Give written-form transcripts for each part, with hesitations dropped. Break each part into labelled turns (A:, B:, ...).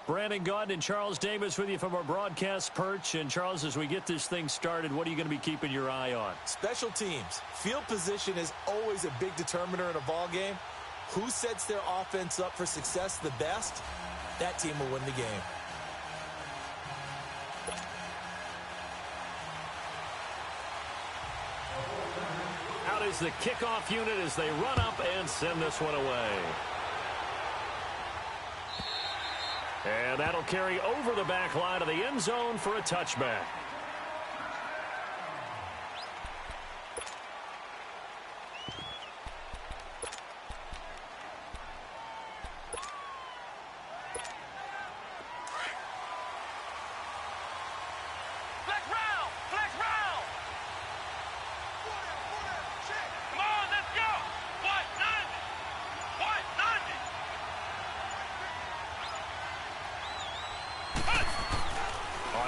A: Brandon Gaudin and Charles Davis with you from our broadcast perch. And, Charles, as we get this thing started, what are you going to be keeping your eye on?
B: Special teams. Field position is always a big determiner in a ball game. Who sets their offense up for success the best, that team will win the game.
A: Out is the kickoff unit as they run up and send this one away. And that'll carry over the back line of the end zone for a touchback.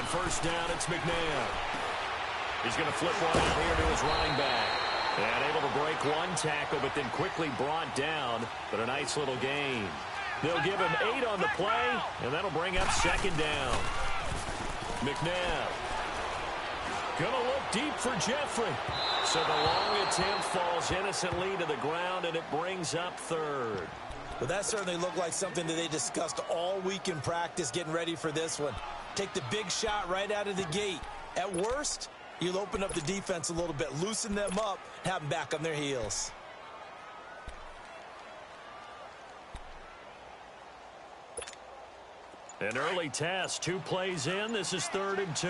A: First down, it's McNabb. He's going to flip one out here to his running back. And able to break one tackle, but then quickly brought down. But a nice little gain. They'll give him 8 on the play, and that'll bring up second down. McNabb. Going to look deep for Jeffrey. So the long attempt falls innocently to the ground, and it brings up third.
B: Well, that certainly looked like something that they discussed all week in practice, getting ready for this one. Take the big shot right out of the gate. At worst, you'll open up the defense a little bit, loosen them up, have them back on their heels.
A: An early test, 2 plays in. This is 3rd and 2.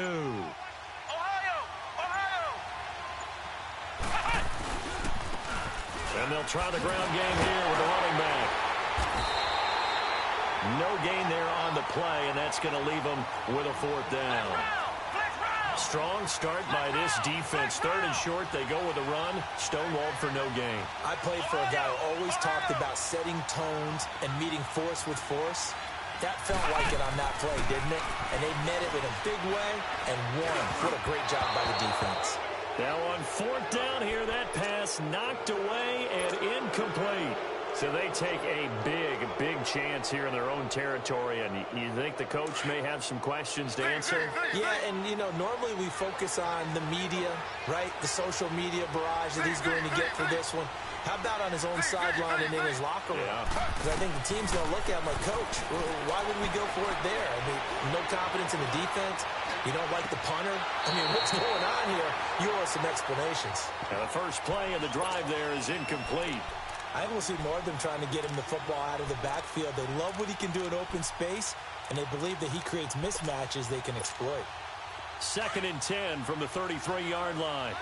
A: And they'll try the ground game here with the running back. No gain there on the play, and that's going to leave them with a 4th down. Strong start by this defense. 3rd and short, they go with a run. Stonewalled for no gain.
B: I played for a guy who always talked about setting tones and meeting force with force. That felt like it on that play, didn't it? And they met it in a big way and won. What a great job by the defense.
A: Now on 4th down here, that pass knocked away and incomplete. So they take a big chance here in their own territory, and you think the coach may have some questions to answer?
B: Yeah, and, you know, normally we focus on the media, right? The social media barrage that he's going to get for this one. How about on his own sideline and in his locker room? Because I think the team's going to look at him like, Coach, why would we go for it there? I mean, no confidence in the defense. You don't like the punter? I mean, what's going on here? You owe us some explanations.
A: Now the first play of the drive there is incomplete.
B: I think we'll see more of them trying to get him the football out of the backfield. They love what he can do in open space, and they believe that he creates mismatches they can exploit.
A: 2nd and 10 from the 33-yard line.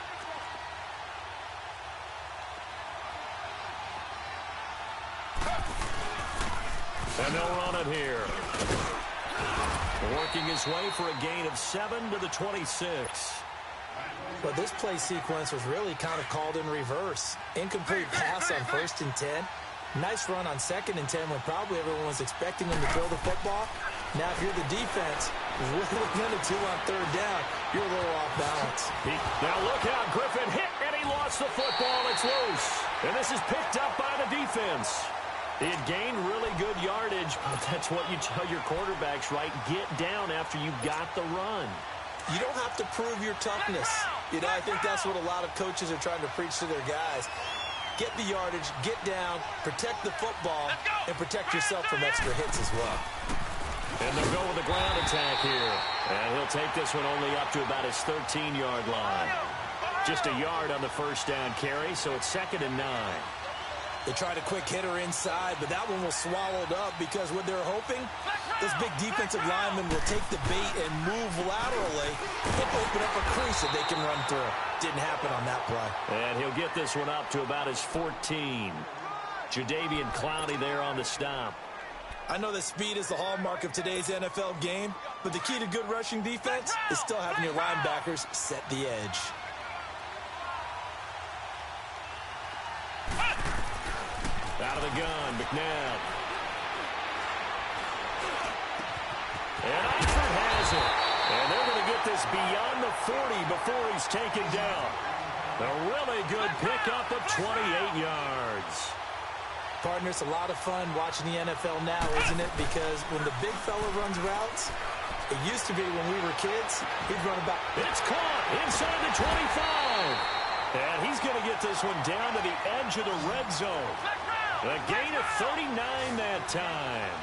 A: And they'll run it here. Working his way for a gain of 7 to the 26.
B: But this play sequence was really kind of called in reverse. Incomplete pass on 1st and 10. Nice run on 2nd and 10 when probably everyone was expecting him to throw the football. Now, if you're the defense, really looking to on 3rd down, you're a little off balance.
A: Now look out, Griffin hit, and he lost the football. It's loose. And this is picked up by the defense. He had gained really good yardage, but that's what you tell your quarterbacks, right? Get down after you got the run.
B: You don't have to prove your toughness. You know, I think that's what a lot of coaches are trying to preach to their guys. Get the yardage, get down, protect the football, and protect yourself from extra hits as well.
A: And they'll go with a ground attack here. And he'll take this one only up to about his 13-yard line. Just a yard on the first down carry, so it's 2nd and 9.
B: They tried a quick hitter inside, but that one was swallowed up because what they're hoping, this big defensive lineman will take the bait and move laterally and open up a crease that they can run through. Didn't happen on that play.
A: And he'll get this one up to about his 14. Jadeveon Clowney there on the stop.
B: I know that speed is the hallmark of today's NFL game, but the key to good rushing defense is still having your linebackers set the edge.
A: Out of the gun, McNabb. And Oxford has it. And they're going to get this beyond the 40 before he's taken down. A really good pickup of 28 yards.
B: Partner, it's a lot of fun watching the NFL now, isn't it? Because when the big fella runs routes, it used to be when we were kids, he'd run about.
A: It's caught inside the 25. And he's going to get this one down to the edge of the red zone. A gain of 39 that time.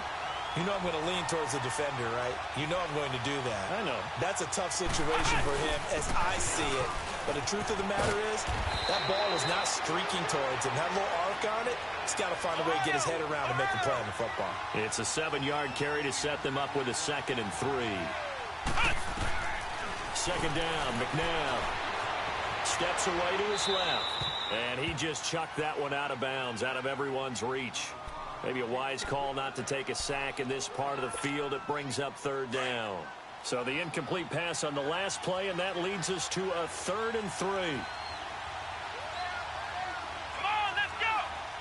B: You know I'm going to lean towards the defender, right? You know I'm going to do that.
A: I know.
B: That's a tough situation for him as I see it. But the truth of the matter is, that ball was not streaking towards him. That little arc on it, he's got to find a way to get his head around and make a play on the football.
A: It's a 7-yard carry to set them up with a 2nd and 3. Second down, McNabb steps away to his left. And he just chucked that one out of bounds, out of everyone's reach. Maybe a wise call not to take a sack in this part of the field. It brings up 3rd down. So the incomplete pass on the last play, and that leads us to a 3rd and 3.
C: Come on, let's go!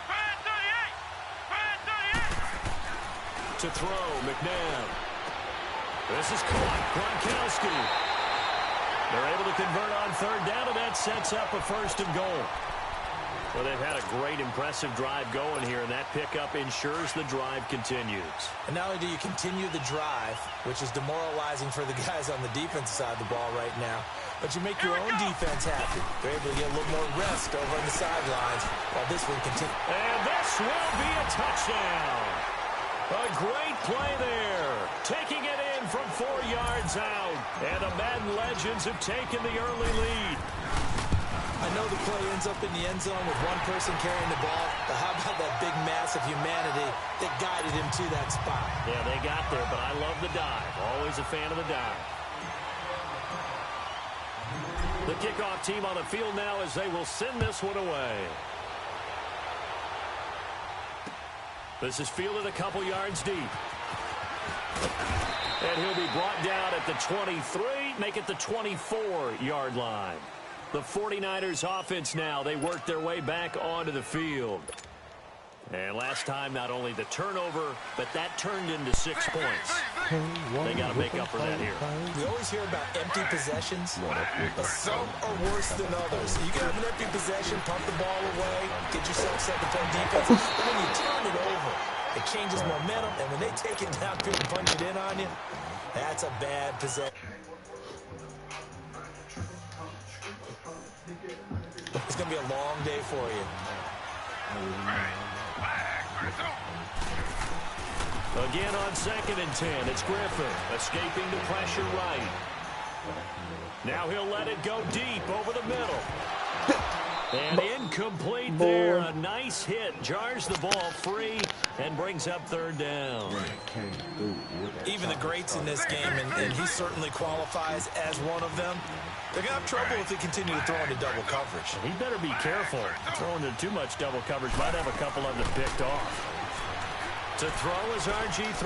C: Try 38!
A: To throw, McNabb. This is caught. Gronkowski. They're able to convert on 3rd down, and that sets up a 1st and goal. Well, they've had a great, impressive drive going here, and that pickup ensures the drive continues.
B: And not only do you continue the drive, which is demoralizing for the guys on the defensive side of the ball right now, but you make your own defense happy. They're able to get a little more rest over on the sidelines while this one continues.
A: And this will be a touchdown. A great play there. Taking it in from 4 yards out. And the Madden legends have taken the early lead.
B: I know the play ends up in the end zone with one person carrying the ball, but how about that big mass of humanity that guided him to that spot?
A: Yeah, they got there, but I love the dive. Always a fan of the dive. The kickoff team on the field now as they will send this one away. This is fielded a couple yards deep. And he'll be brought down at the 23, make it the 24-yard line. The 49ers offense now, they work their way back onto the field. And last time, not only the turnover, but that turned into 6 points. They got to make up for that here.
B: We always hear about empty possessions, but some are worse than others. You can have an empty possession, pump the ball away, get yourself set to play defense, but when you turn it over, it changes momentum, and when they take it down and punch it in on you, that's a bad possession. It's going to be a long day for you.
A: Again on 2nd and 10, it's Griffin escaping the pressure right. Now he'll let it go deep over the middle. And incomplete there. A nice hit. Jars the ball free and brings up 3rd down.
B: Even the greats in this game, and he certainly qualifies as one of them, they're going to have trouble if they continue to throw into double coverage.
A: He better be careful. Throwing into too much double coverage might have a couple of them picked off. To throw is RG3.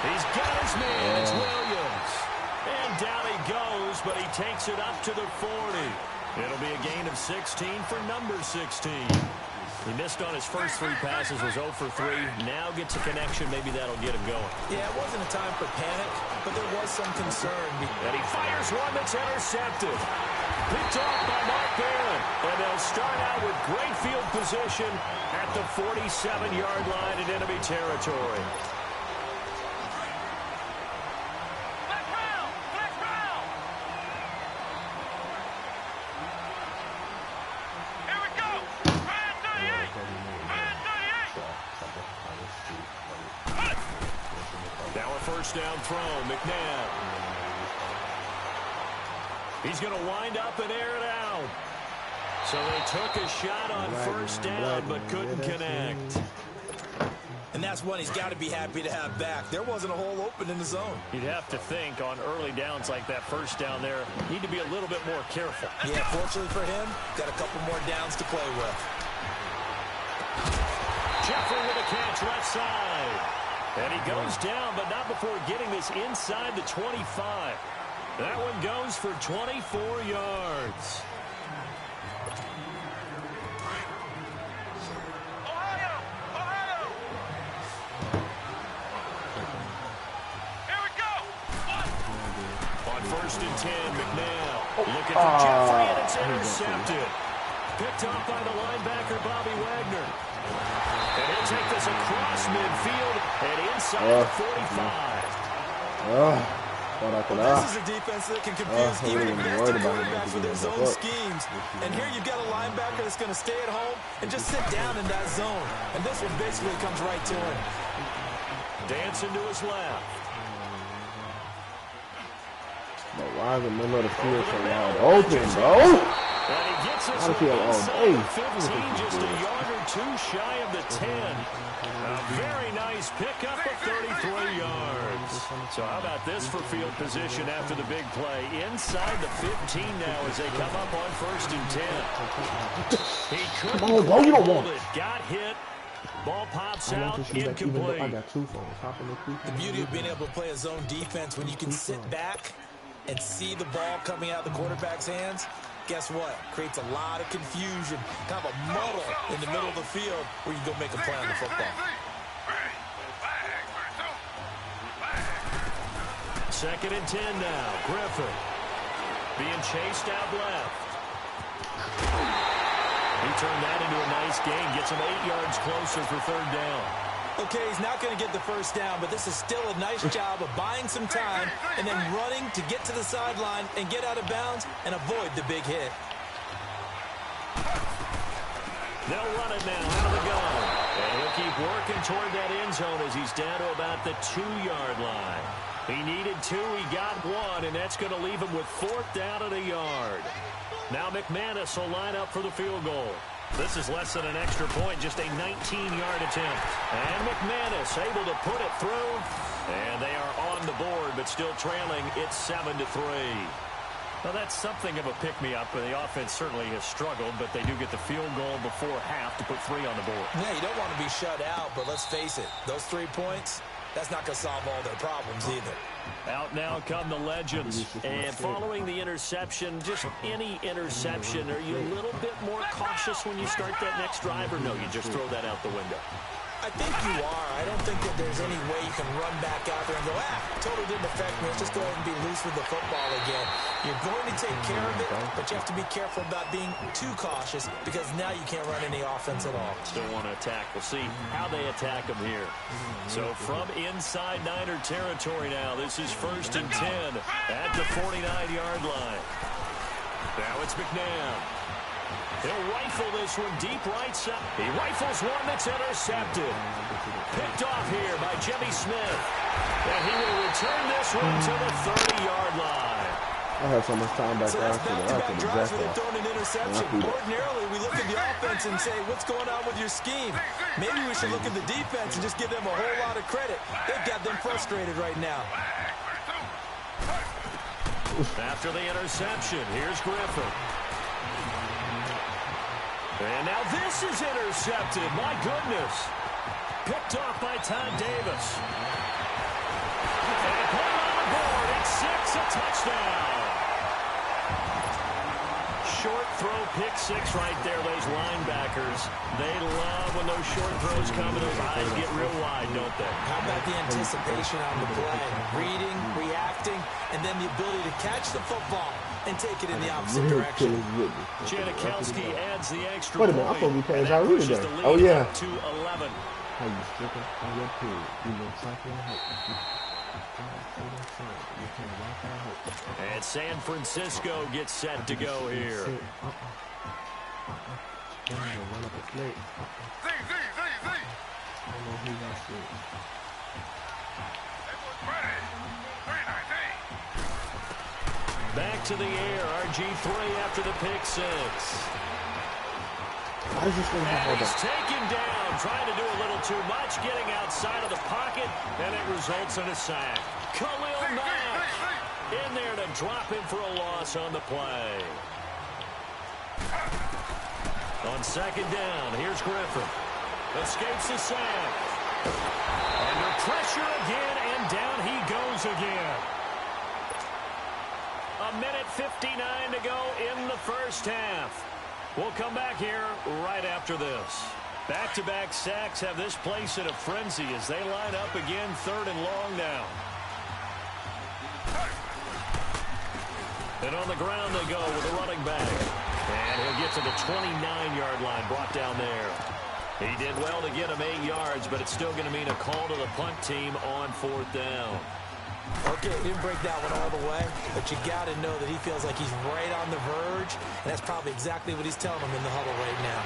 A: He's got his man. It's Williams. And down he goes, but he takes it up to the 40. It'll be a gain of 16 for number 16. He missed on his first 3 passes, was 0 for 3. Now gets a connection. Maybe that'll get him going.
B: Yeah, it wasn't a time for panic, but there was some concern.
A: And he fires one that's intercepted. Picked off by Mark Barron. And they'll start out with great field position at the 47-yard line in enemy territory. First down throw, McNabb. He's going to wind up and air it out. So they took a shot on first down, but couldn't connect.
B: And that's one he's got to be happy to have back. There wasn't a hole open in the zone.
A: You'd have to think on early downs like that first down there, need to be a little bit more careful.
B: Yeah, fortunately for him, got a couple more downs to play with.
A: Jeffrey with a catch left side. And he goes down, but not before getting this inside the 25. That one goes for 24 yards.
C: Ohio! Here we go!
A: On 1st and 10, McNabb looking for Jeffrey, and it's intercepted. Picked off by the linebacker, Bobby Wagner. And he'll take this across midfield and inside the 45.
B: This is a defense that can confuse even the best quarterbacks with their zone schemes. And here you've got a linebacker that's going to stay at home and just sit down in that zone. And this one basically comes right to him.
A: Dancing to his left.
D: But why is the middle of the field so wide open, bro?
A: And he gets us inside the 15, just a yard or two shy of the 10. A very nice pickup of 33 yards. So how about this for field position after the big play? Inside the 15 now as they come up on 1st and 10. He couldn't hold it. Got hit. Ball pops out, incomplete.
D: I got 2 phones.
B: The beauty of being able to play a zone defense when you can sit back and see the ball coming out of the quarterback's hands, guess what? Creates a lot of confusion, kind of a muddle in the middle of the field where you go make a play on the football.
A: 2nd and 10 now. Griffin being chased out left. He turned that into a nice gain. Gets him 8 yards closer for 3rd down.
B: Okay, he's not going to get the 1st down, but this is still a nice job of buying some time and then running to get to the sideline and get out of bounds and avoid the big hit.
A: They'll run it now out of the gun. And he'll keep working toward that end zone as he's down to about the 2-yard line. He needed 2, he got 1, and that's going to leave him with 4th down at a yard. Now McManus will line up for the field goal. This is less than an extra point, just a 19-yard attempt. And McManus able to put it through. And they are on the board, but still trailing. It's 7-3. Well, that's something of a pick-me-up. The offense certainly has struggled, but they do get the field goal before half to put 3 on the board.
B: Yeah, you don't want to be shut out, but let's face it. Those 3 points, that's not going to solve all their problems either.
A: Out now come the legends. And following the interception, just any interception, are you a little bit more cautious when you start that next drive, or no, you just throw that out the window?
B: I think you are. I don't think that there's any way you can run back out there and go, totally didn't affect me. Let's just go ahead and be loose with the football again. You're going to take care of it, but you have to be careful about being too cautious because now you can't run any offense at all.
A: Still want to attack. We'll see how they attack them here. So from inside Niner territory now, this is 1st and 10 at the 49-yard line. Now it's McNabb. He'll rifle this one deep right side. He rifles one that's intercepted. Picked off here by Jimmy Smith. And he will return this one to the 30-yard line.
D: I have so much time back there.
B: So that's back-to-back drives where they've thrown an interception. Ordinarily, we look at the offense and say, what's going on with your scheme? Maybe we should look at the defense and just give them a whole lot of credit. They've got them frustrated right now.
A: After the interception, here's Griffin. And now this is intercepted. My goodness. Picked off by Todd Davis. And put on the board at 6, a touchdown. Short throw, pick 6 right there. Those linebackers, they love when those short throws come and those eyes get real wide, don't they?
B: How about the anticipation on the play? Reading, reacting, and then the ability to catch the football and take it in the opposite direction.
A: Janikowski adds the extra
D: point. Wait a minute, I'm supposed to be playing Zyree today.
A: Oh,
D: yeah.
A: To 11.
D: How you stripping on your period? You know, cycling
A: and San Francisco gets set to go here. Back to the air, RG3 after the pick 6. And he's taken down, trying to do a little too much, getting outside of the pocket, and it results in a sack. Khalil Mack in there to drop him for a loss on the play. On 2nd down, here's Griffin. Escapes the sack. Under pressure again, and down he goes again. 1:59 to go in the 1st half. We'll come back here right after this. Back-to-back sacks have this place in a frenzy as they line up again 3rd and long now. And on the ground they go with a running back. And he'll get to the 29-yard line, brought down there. He did well to get him 8 yards, but it's still going to mean a call to the punt team on 4th down.
B: Okay, didn't break that one all the way, but you got to know that he feels like he's right on the verge, and that's probably exactly what he's telling them in the huddle right now.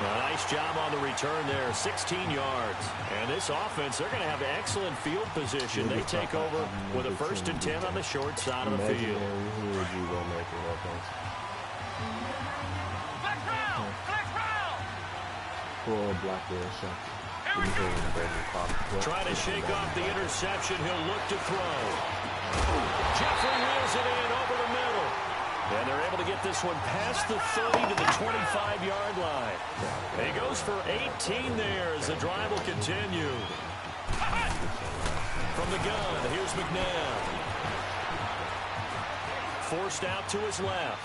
A: A nice job on the return there, 16 yards. And this offense, they're going to have excellent field position. They take over with a 1st and 10 on the short side of the field. Trying to shake off the interception. He'll look to throw. Jeffrey wheels it in over the middle. And they're able to get this one past the 30 to the 25-yard line. He goes for 18 there as the drive will continue. From the gun, here's McNabb. Forced out to his left.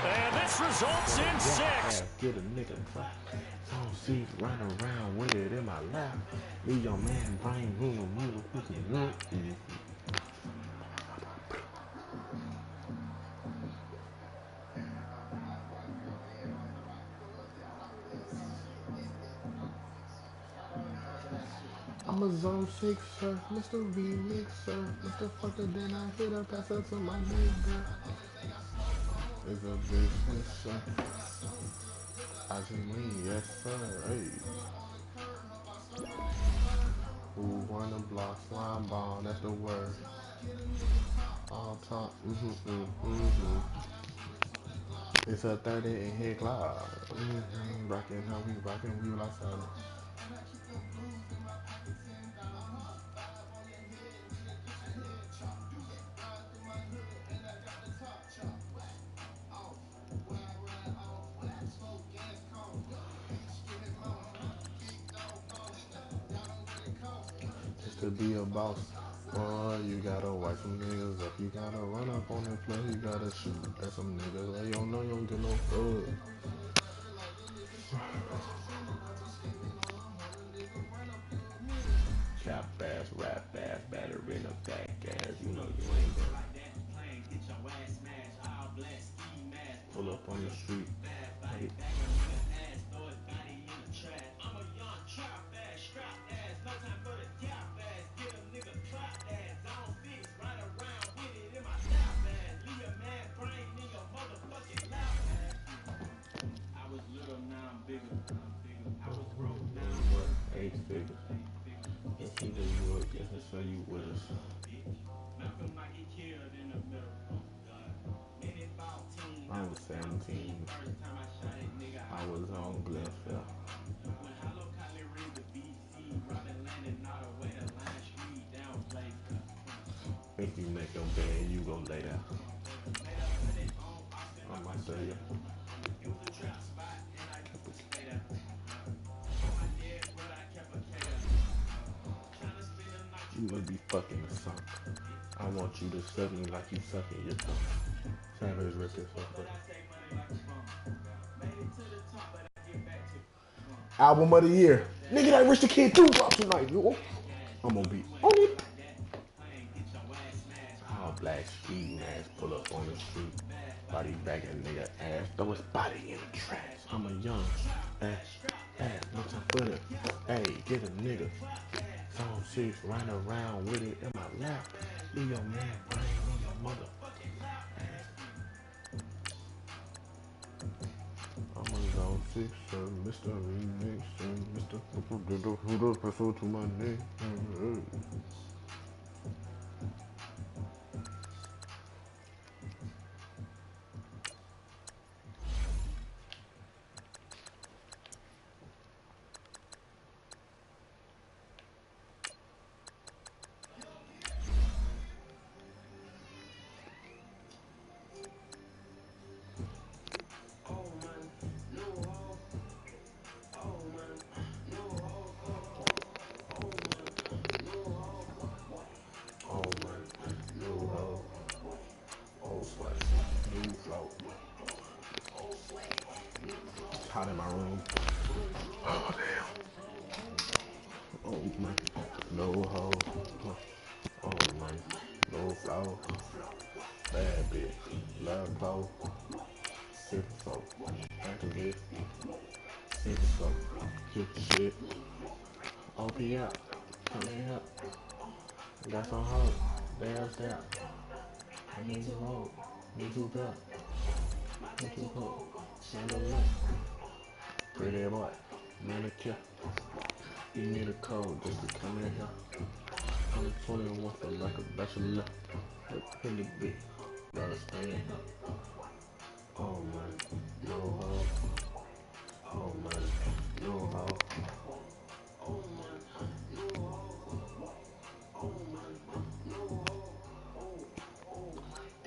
A: And this results in 6.
D: Get a nigga clap. Don't see run around with it in my lap. Me your man brain room. I'm a zone 6er, Mr. Remixer, Mr. Fucker, then I hit a pass up to my nigga. It's a business, sir. I just mean, yes, sir. Hey. Who won the block? Slime ball, that's the word. All top. It's a 30 in here, cloud. Rockin' how we rockin', we like that. To be a boss, you gotta wipe some niggas up. You gotta run up on the play. You gotta shoot at some niggas. They don't know you don't get no good. Chop ass, rap ass, batter in a back ass. You know you ain't gonna pull up on the street. Hey. So you with us. I was 17. I was on Glenfell. If you make your bed, you go lay down. I might tell you. You would be fucking the song. I want you to suck me like you sucking your tongue. Savage Records. Album of the year. Nigga, that Rich the Kid 2 drop tonight, yo. I'm gonna be on it. All black ski mask pull up on the street. Body bagging nigga ass. Throw his body in the trash. I'm a young ass, no time for it. Hey, get a nigga. Zone 6, run around with it in my lap. Leave your man brain on your motherfucking ass. I'm a Zone 6, Mr. Remix, Mr. Who the prefer to my name? Hot in my room. Oh damn. Oh my. No hoe. Oh my. No flow. Bad bitch. love pole. Sip soap. Activate. Sip soap. Hit the shit. OP up. Come here up. Got some hoes. There's that. I need you home. Need you back. Need you home. Send a link. Pretty boy. Manicure. You need a code just to come in here. I'm 21 for like a bachelor. In the bit. Gotta stay in here. Oh man. No hoe. Oh man. No hoe. Oh man. No hoe. Oh man. No hoe.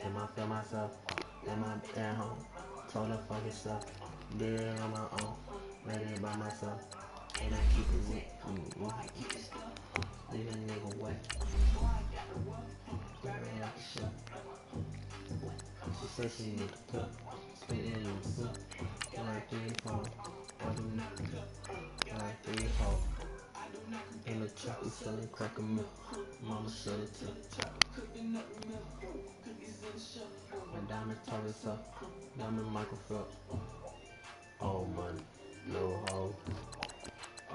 D: Am I feel myself? Am I at home? Told her fuck yourself. Did it on my own. Made it by myself. And I keep it wet. Leave a nigga wet. She said she need to cook. Put it in the soup. Like 3 4. I do not cook. Like 3 4. In the truck we selling cracker milk. Mama shut it too. My diamond told us up. Diamond microphone. Oh man, no hoe.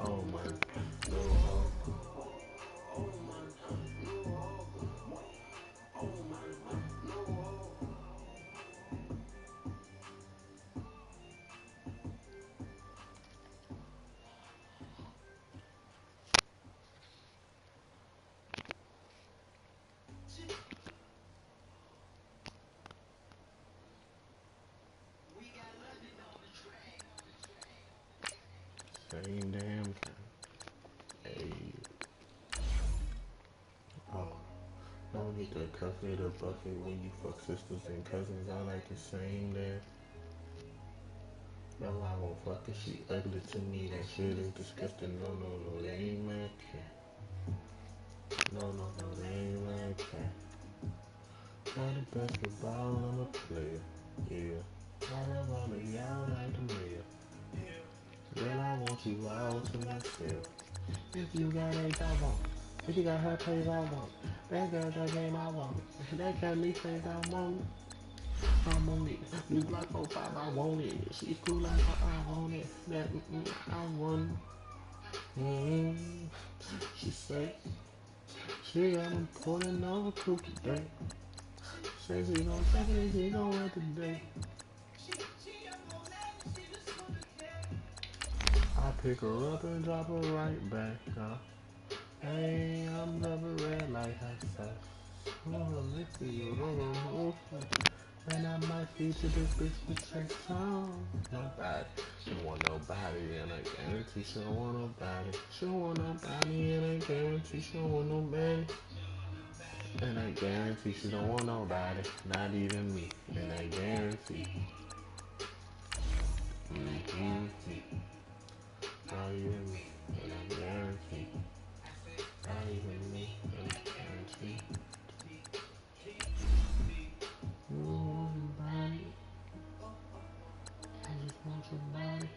D: Oh man, no hoe. Oh man, no hoe. Oh man, no hoe. Same damn thing. Hey. Oh. No need to cuff it or buff it when you fuck sisters and cousins. I like the same there. No, I won't fuck her. She ugly to me. That shit is disgusting. No, no, no, they ain't my cat. No, no, no, they ain't my cat. Got the basketball, I'm a player. Yeah. All around me, y'all like the mayor. Girl, I want you all to myself. If you got age, I want it. If you got her place, I want it. That girl, that game, I want it. That got me things, I want it. I'm on it. New Block 45, I want it. She's cool like her, I want it. That, I want it. She say, she got me pulling over cookie day. Say she gon' take it, she gon' work today. I pick her up and drop her right back, huh? Hey, I'm rubber red like her stuff. And I might feature this bitch with sex song. Nobody, she don't want nobody, and I guarantee she don't want nobody. She don't want nobody, and I guarantee she don't want nobody. And I guarantee she don't want nobody, not even me. And I guarantee. Not even me, and I guarantee. Not even me, and I guarantee. You want somebody, I just want your body.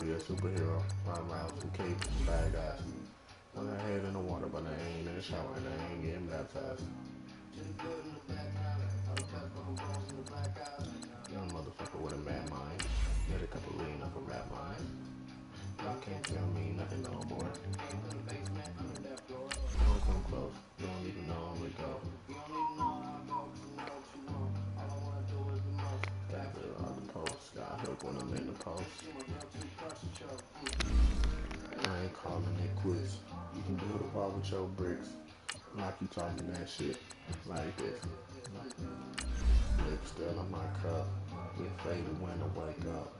D: be a superhero. Run around with some capes, bad guys. On their head in the water, but they ain't in the shower and they ain't getting baptized. Young motherfucker with a mad mind. Get a couple lean up a mad mind. You can't tell me nothing no more. Don't come close. You don't even know where to go. Gather out the post. Got hook when I'm in the post. I ain't calling it quits. You can do it all with your bricks. Like you talking that shit. Like this. Lip still in my cup. Get faded when I wake up.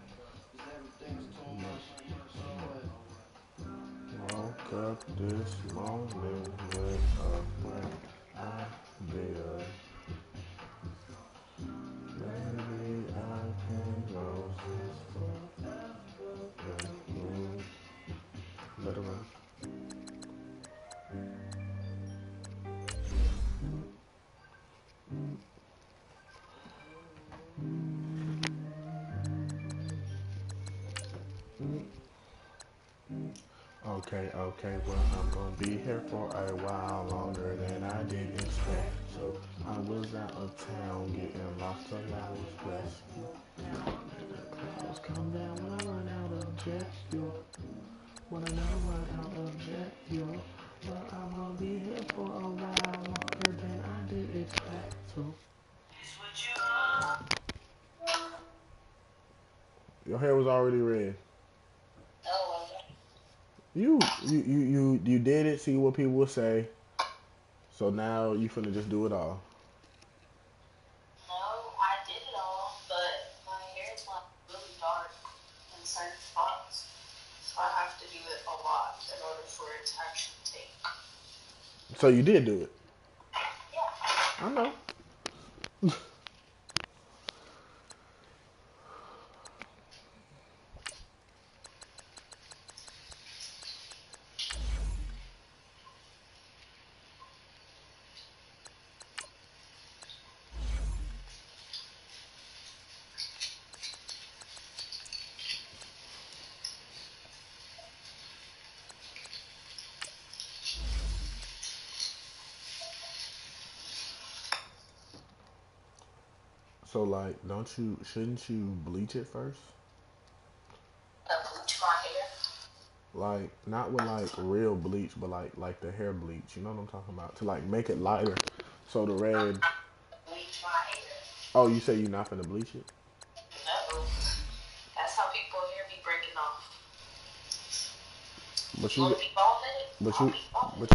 D: Woke up this morning with a bright idea. Maybe I can go forever. Let her run. Okay, well, I'm gonna be here for a while longer than I did expect. So I was out of town getting lost till I was stressed. Clouds come down when I run out of jet fuel. When I never run out of jet fuel. Well, I'm gonna be here for a while longer than I did expect. So your hair was already red. You did it. See what people will say. So now you finna just do it all. So you did do it. I know. So like, shouldn't you bleach it first? Like, not with like real bleach, but like the hair bleach. You know what I'm talking about? To like make it lighter, so the red. Oh, you say you're not gonna bleach it? But you, but you, but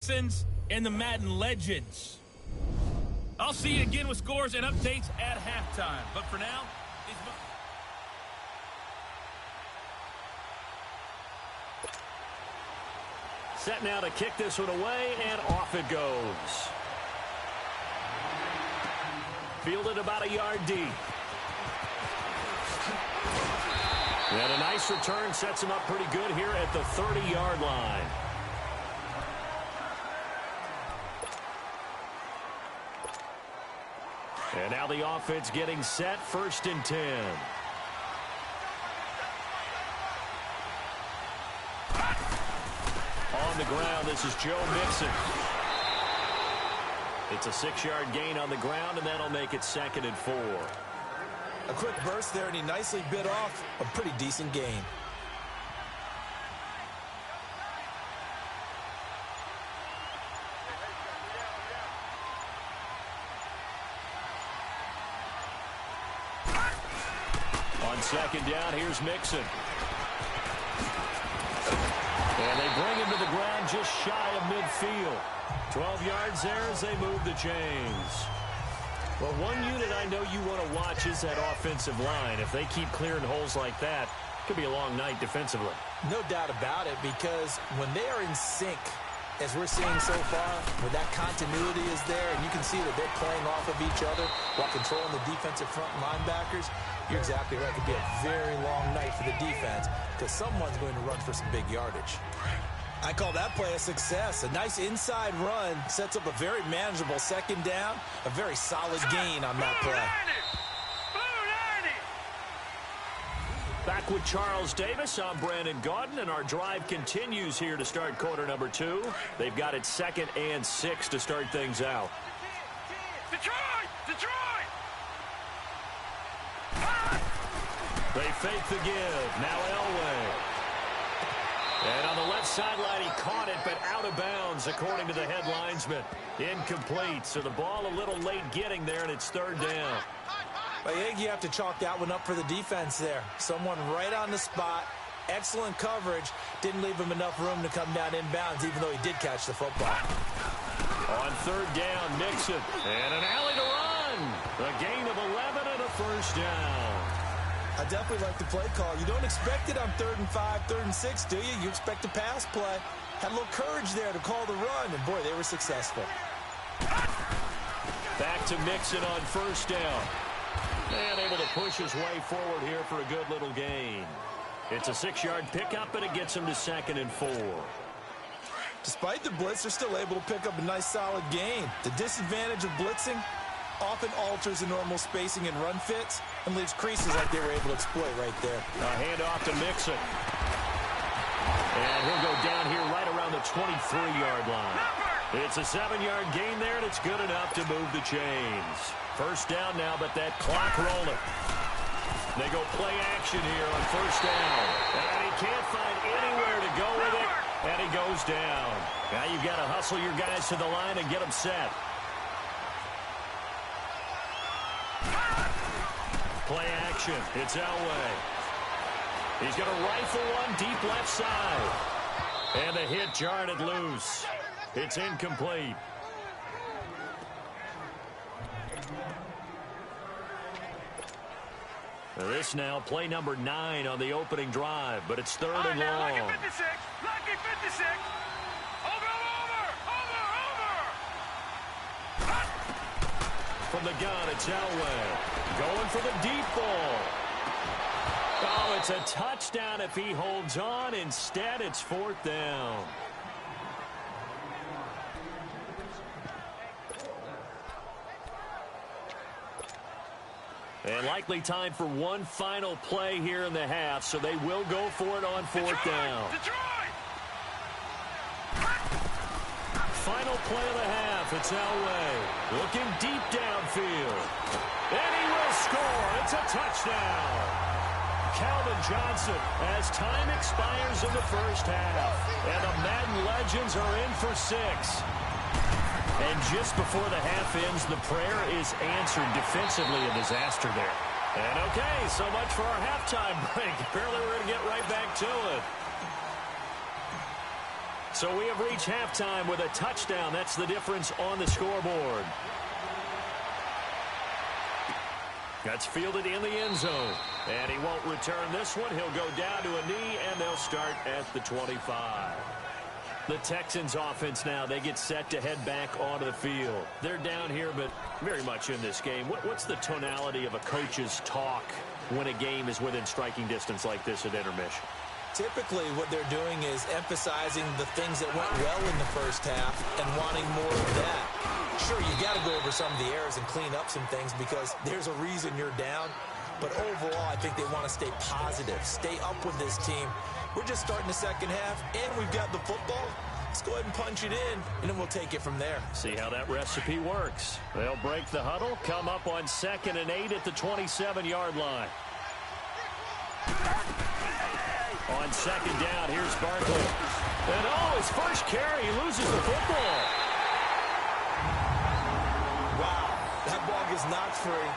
E: Texans and the Madden Legends. I'll see you again with scores and updates at halftime. But for now,
A: set now to kick this one away, and off it goes. Fielded about a yard deep. And a nice return sets him up pretty good here at the 30-yard line. And now the offense getting set, 1st and 10. On the ground, this is Joe Mixon. It's a 6-yard gain on the ground, and that'll make it 2nd and 4.
B: A quick burst there, and he nicely bit off a pretty decent gain.
A: On 2nd down, here's Mixon. And they bring him to the ground just shy of midfield. 12 yards there as they move the chains. Well, one unit I know you want to watch is that offensive line. If they keep clearing holes like that, it could be a long night defensively.
B: No doubt about it, because when they are in sync, as we're seeing so far, when that continuity is there, and you can see that they're playing off of each other while controlling the defensive front linebackers, you're exactly right. It could be a very long night for the defense because someone's going to run for some big yardage. I call that play a success. A nice inside run sets up a very manageable 2nd down. A very solid gain on that play.
A: Back with Charles Davis, I'm Brandon Gaudin, and our drive continues here to start quarter number 2. They've got it 2nd and 6 to start things out.
C: Detroit! Detroit!
A: They fake the give. Now Elway. And on the left sideline, he caught it, but out of bounds, according to the head linesman. Incomplete, so the ball a little late getting there, and it's 3rd down.
B: I think you have to chalk that one up for the defense there. Someone right on the spot. Excellent coverage. Didn't leave him enough room to come down inbounds, even though he did catch the football.
A: On 3rd down, Mixon. And an alley to run. A gain of 11 and a 1st down.
B: I definitely like the play call. You don't expect it on 3rd and 5, 3rd and 6, do you? You expect a pass play. Had a little courage there to call the run, and boy, they were successful.
A: Back to Mixon on 1st down. And able to push his way forward here for a good little gain. It's a 6-yard pickup, and it gets him to 2nd and 4.
B: Despite the blitz, they're still able to pick up a nice solid gain. The disadvantage of blitzing often alters the normal spacing and run fits and leaves creases like they were able to exploit right there.
A: A handoff to Mixon. And he'll go down here right around the 23-yard line. It's a 7-yard gain there, and it's good enough to move the chains. 1st down now, but that clock rolling. They go play action here on 1st down. And he can't find anywhere to go with it, and he goes down. Now you've got to hustle your guys to the line and get them set. Play action. It's Elway. He's going to rifle one deep left side. And the hit jarred it loose. It's incomplete. This now play number 9 on the opening drive, but it's 3rd and long.
C: Lucky 56. Lucky 56. Over.
A: From the gun, it's Elway. Going for the deep ball. Oh, it's a touchdown if he holds on. Instead, it's 4th down. And likely time for one final play here in the half, so they will go for it on 4th down.
C: Detroit!
A: Final play of the half. It's Elway looking deep downfield. And he will score. It's a touchdown. Calvin Johnson as time expires in the 1st half. And the Madden Legends are in for 6. And just before the half ends, the prayer is answered. Defensively, a disaster there. And okay, so much for our halftime break. Apparently, we're going to get right back to it. So we have reached halftime with a touchdown. That's the difference on the scoreboard. That's fielded in the end zone. And he won't return this one. He'll go down to a knee, and they'll start at the 25. The Texans offense now, they get set to head back onto the field. They're down here, but very much in this game. What's the tonality of a coach's talk when a game is within striking distance like this at intermission?
B: Typically, what they're doing is emphasizing the things that went well in the first half and wanting more of that. Sure, you've got to go over some of the errors and clean up some things because there's a reason you're down. But overall, I think they want to stay positive, stay up with this team. We're just starting the second half, and we've got the football. Let's go ahead and punch it in, and then we'll take it from there.
A: See how that recipe works. They'll break the huddle, come up on 2nd and 8 at the 27-yard line. On 2nd down, here's Barkley. And his first carry, he loses the football.
B: Wow, that ball gets knocked free,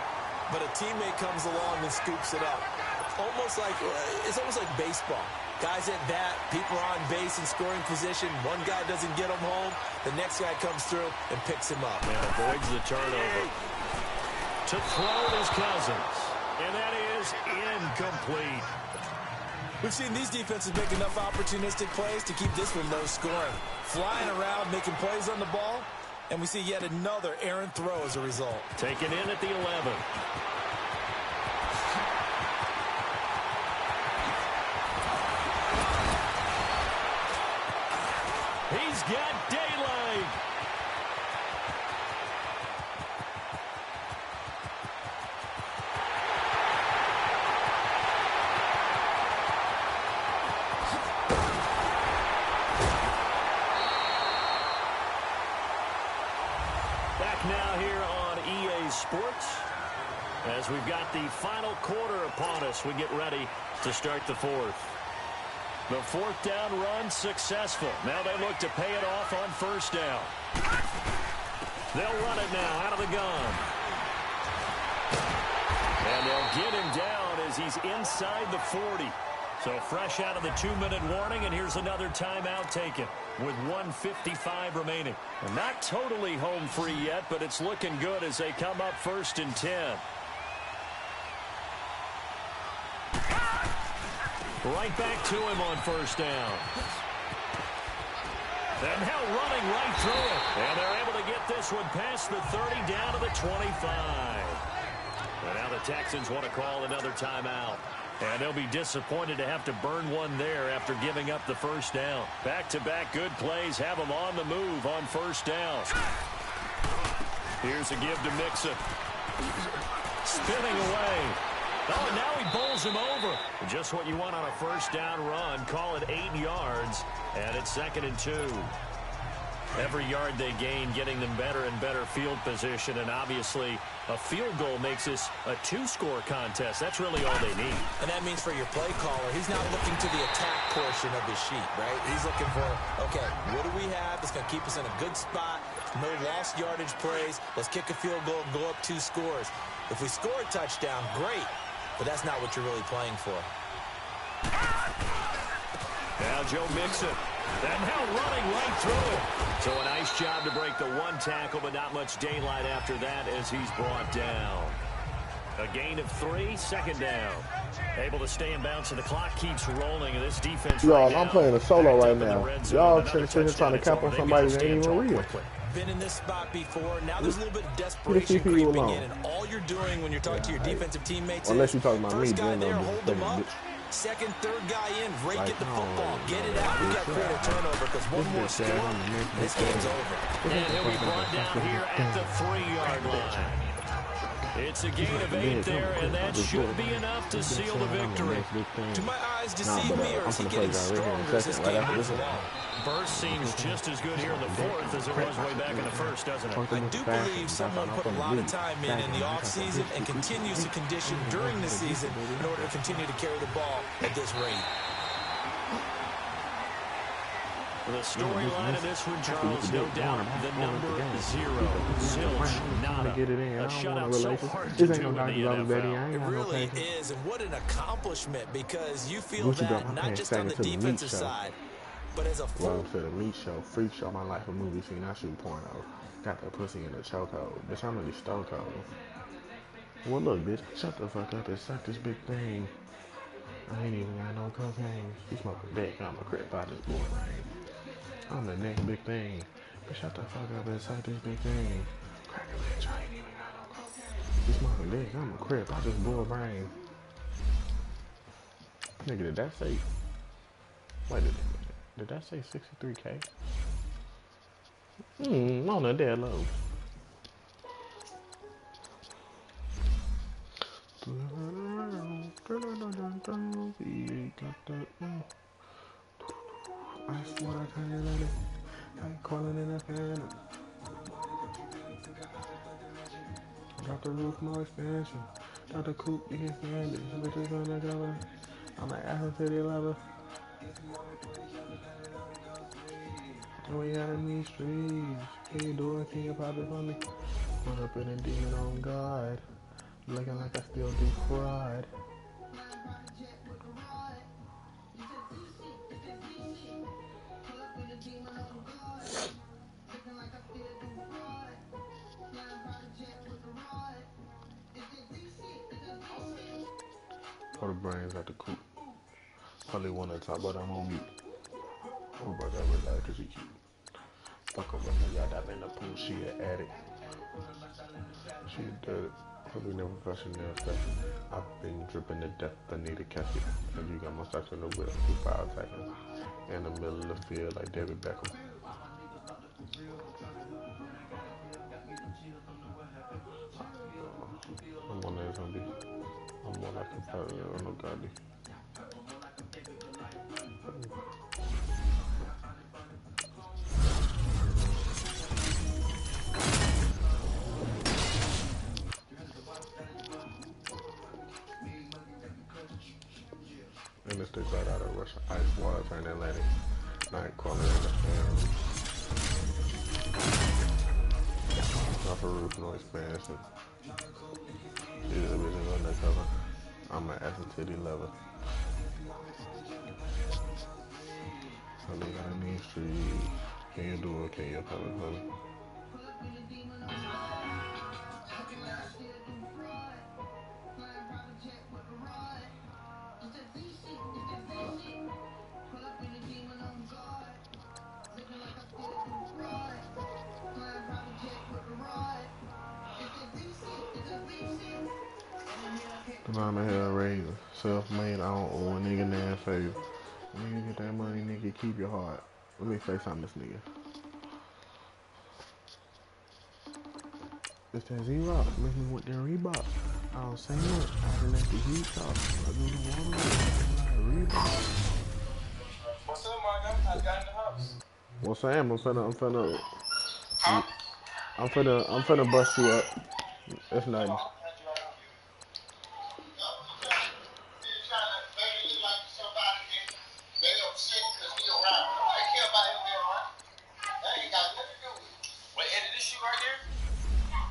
B: but a teammate comes along and scoops it up. It's almost like baseball. Guys at bat, people are on base in scoring position. One guy doesn't get him home. The next guy comes through and picks him up.
A: And avoids the turnover. To throw his Cousins. And that is incomplete.
B: We've seen these defenses make enough opportunistic plays to keep this one low scoring. Flying around, making plays on the ball. And we see yet another errant throw as a result.
A: Taken in at the 11. He's got daylight. Back now here on EA Sports. As we've got the final quarter upon us, we get ready to start the fourth. The 4th down run successful. Now they look to pay it off on 1st down. They'll run it now out of the gun. And they'll get him down as he's inside the 40. So fresh out of the 2-minute warning, and here's another timeout taken with 1:55 remaining. And not totally home free yet, but it's looking good as they come up 1st and 10. Right back to him on 1st down. And now running right through it. And they're able to get this one past the 30 down to the 25. And now the Texans want to call another timeout. And they'll be disappointed to have to burn one there after giving up the 1st down. Back-to-back good plays have them on the move on 1st down. Here's a give to Mixon. Spinning away. Oh, and now he bowls him over. Just what you want on a 1st down run. Call it 8 yards, and it's 2nd and 2. Every yard they gain, getting them better and better field position, and obviously a field goal makes this a 2-score contest. That's really all they need.
B: And that means for your play caller, he's not looking to the attack portion of his sheet, right? He's looking for, okay, what do we have that's going to keep us in a good spot? No lost yardage plays. Let's kick a field goal and go up 2 scores. If we score a touchdown, great. But that's not what you're really playing for.
A: Now Joe Mixon. And now running right through it. So a nice job to break the 1 tackle, but not much daylight after that as he's brought down. A gain of 3, 2nd down. Able to stay in bounds, and the clock keeps rolling. And this defense
D: y'all, I'm playing a solo right now. Y'all trying to cap on somebody that ain't even real.
B: Been in this spot before. Now there's a little bit of desperation creeping in, and all you're doing when you're talking to your defensive teammates
D: unless you're talking about
B: first
D: me,
B: guy there, hold them up. 2nd, 3rd guy in, rake it the football, get it out. We got to create a turnover because one more score, this game's over.
A: And he'll be brought down here at the 3-yard line. It's a gain of 8 there, and that should be enough to seal the victory.
B: Do my eyes deceive me, or is he getting stronger as this game moves along?
A: Burst seems just as good here in the 4th as it was way back in the 1st, doesn't it?
B: I do believe someone put a lot of time in the offseason and continues to condition during the season in order to continue to carry the ball at this rate.
A: The storyline of this one, Charles, no doubt, the number 0, zilch, nada. A shutout so hard to do in the NFL.
B: It really is, and what an accomplishment, because you feel that not just on the defensive side, But as a
D: Welcome
B: full...
D: to the meat show, freak show, my life a movie scene, I shoot porno. Got that pussy in the chokehold. Bitch, I'm really stone cold. Well, look, bitch, shut the fuck up and suck this big thing. I ain't even got no cocaine. You smoking dick, I'm a crip by this boy brain. I'm the next big thing. But shut the fuck up and suck this big thing. Crack a bitch, I ain't even got no cocaine. You smoking dick, I'm a crip by this boy brain. Nigga, did that say... Wait, did that say 63K? On a dead low. I swear I can't let it. I'm calling in a phantom. Drop the roof, no expansion. Drop the coupe, you can stand it. Bitches on the cover. I'm an ass to the lover. And we out in these streets. Can you do it? Can you pop it for me? Run up in a demon on God. Looking like I still do fraud. All the brains at the coop. Probably wanna talk about I'm on mute. Oh, but I realize cause he cute. Fuck over her, y'all dive in the pool, she an addict. She did it. Probably never flushing nail stuff. I've been dripping to death, I need a casket. And you got my stocks in the whip, we foul attacking. In the middle of the field like David Beckham. I'm on that zombie. I'm more like a father on no godly. And this stick right out of Russia. Ice water turn Atlantic. Night calling in the family. Off a roof, no expansion. See the bitches undercover. I'm an ass and titty lover. I live out in these streets. Can you do it? Can you come and home? I'm a hell raiser. Self-made, I don't owe a nigga nan favor. Nigga get that money, nigga, keep your heart. Let me say something this nigga. It's that Z-Rock, make me with that Reebok. I don't say much, I can let the heat talk. I do the water like Reebok.
C: What's up, Mark? I got in the house.
D: Well, Sam, I'm finna bust you up. It's nothing.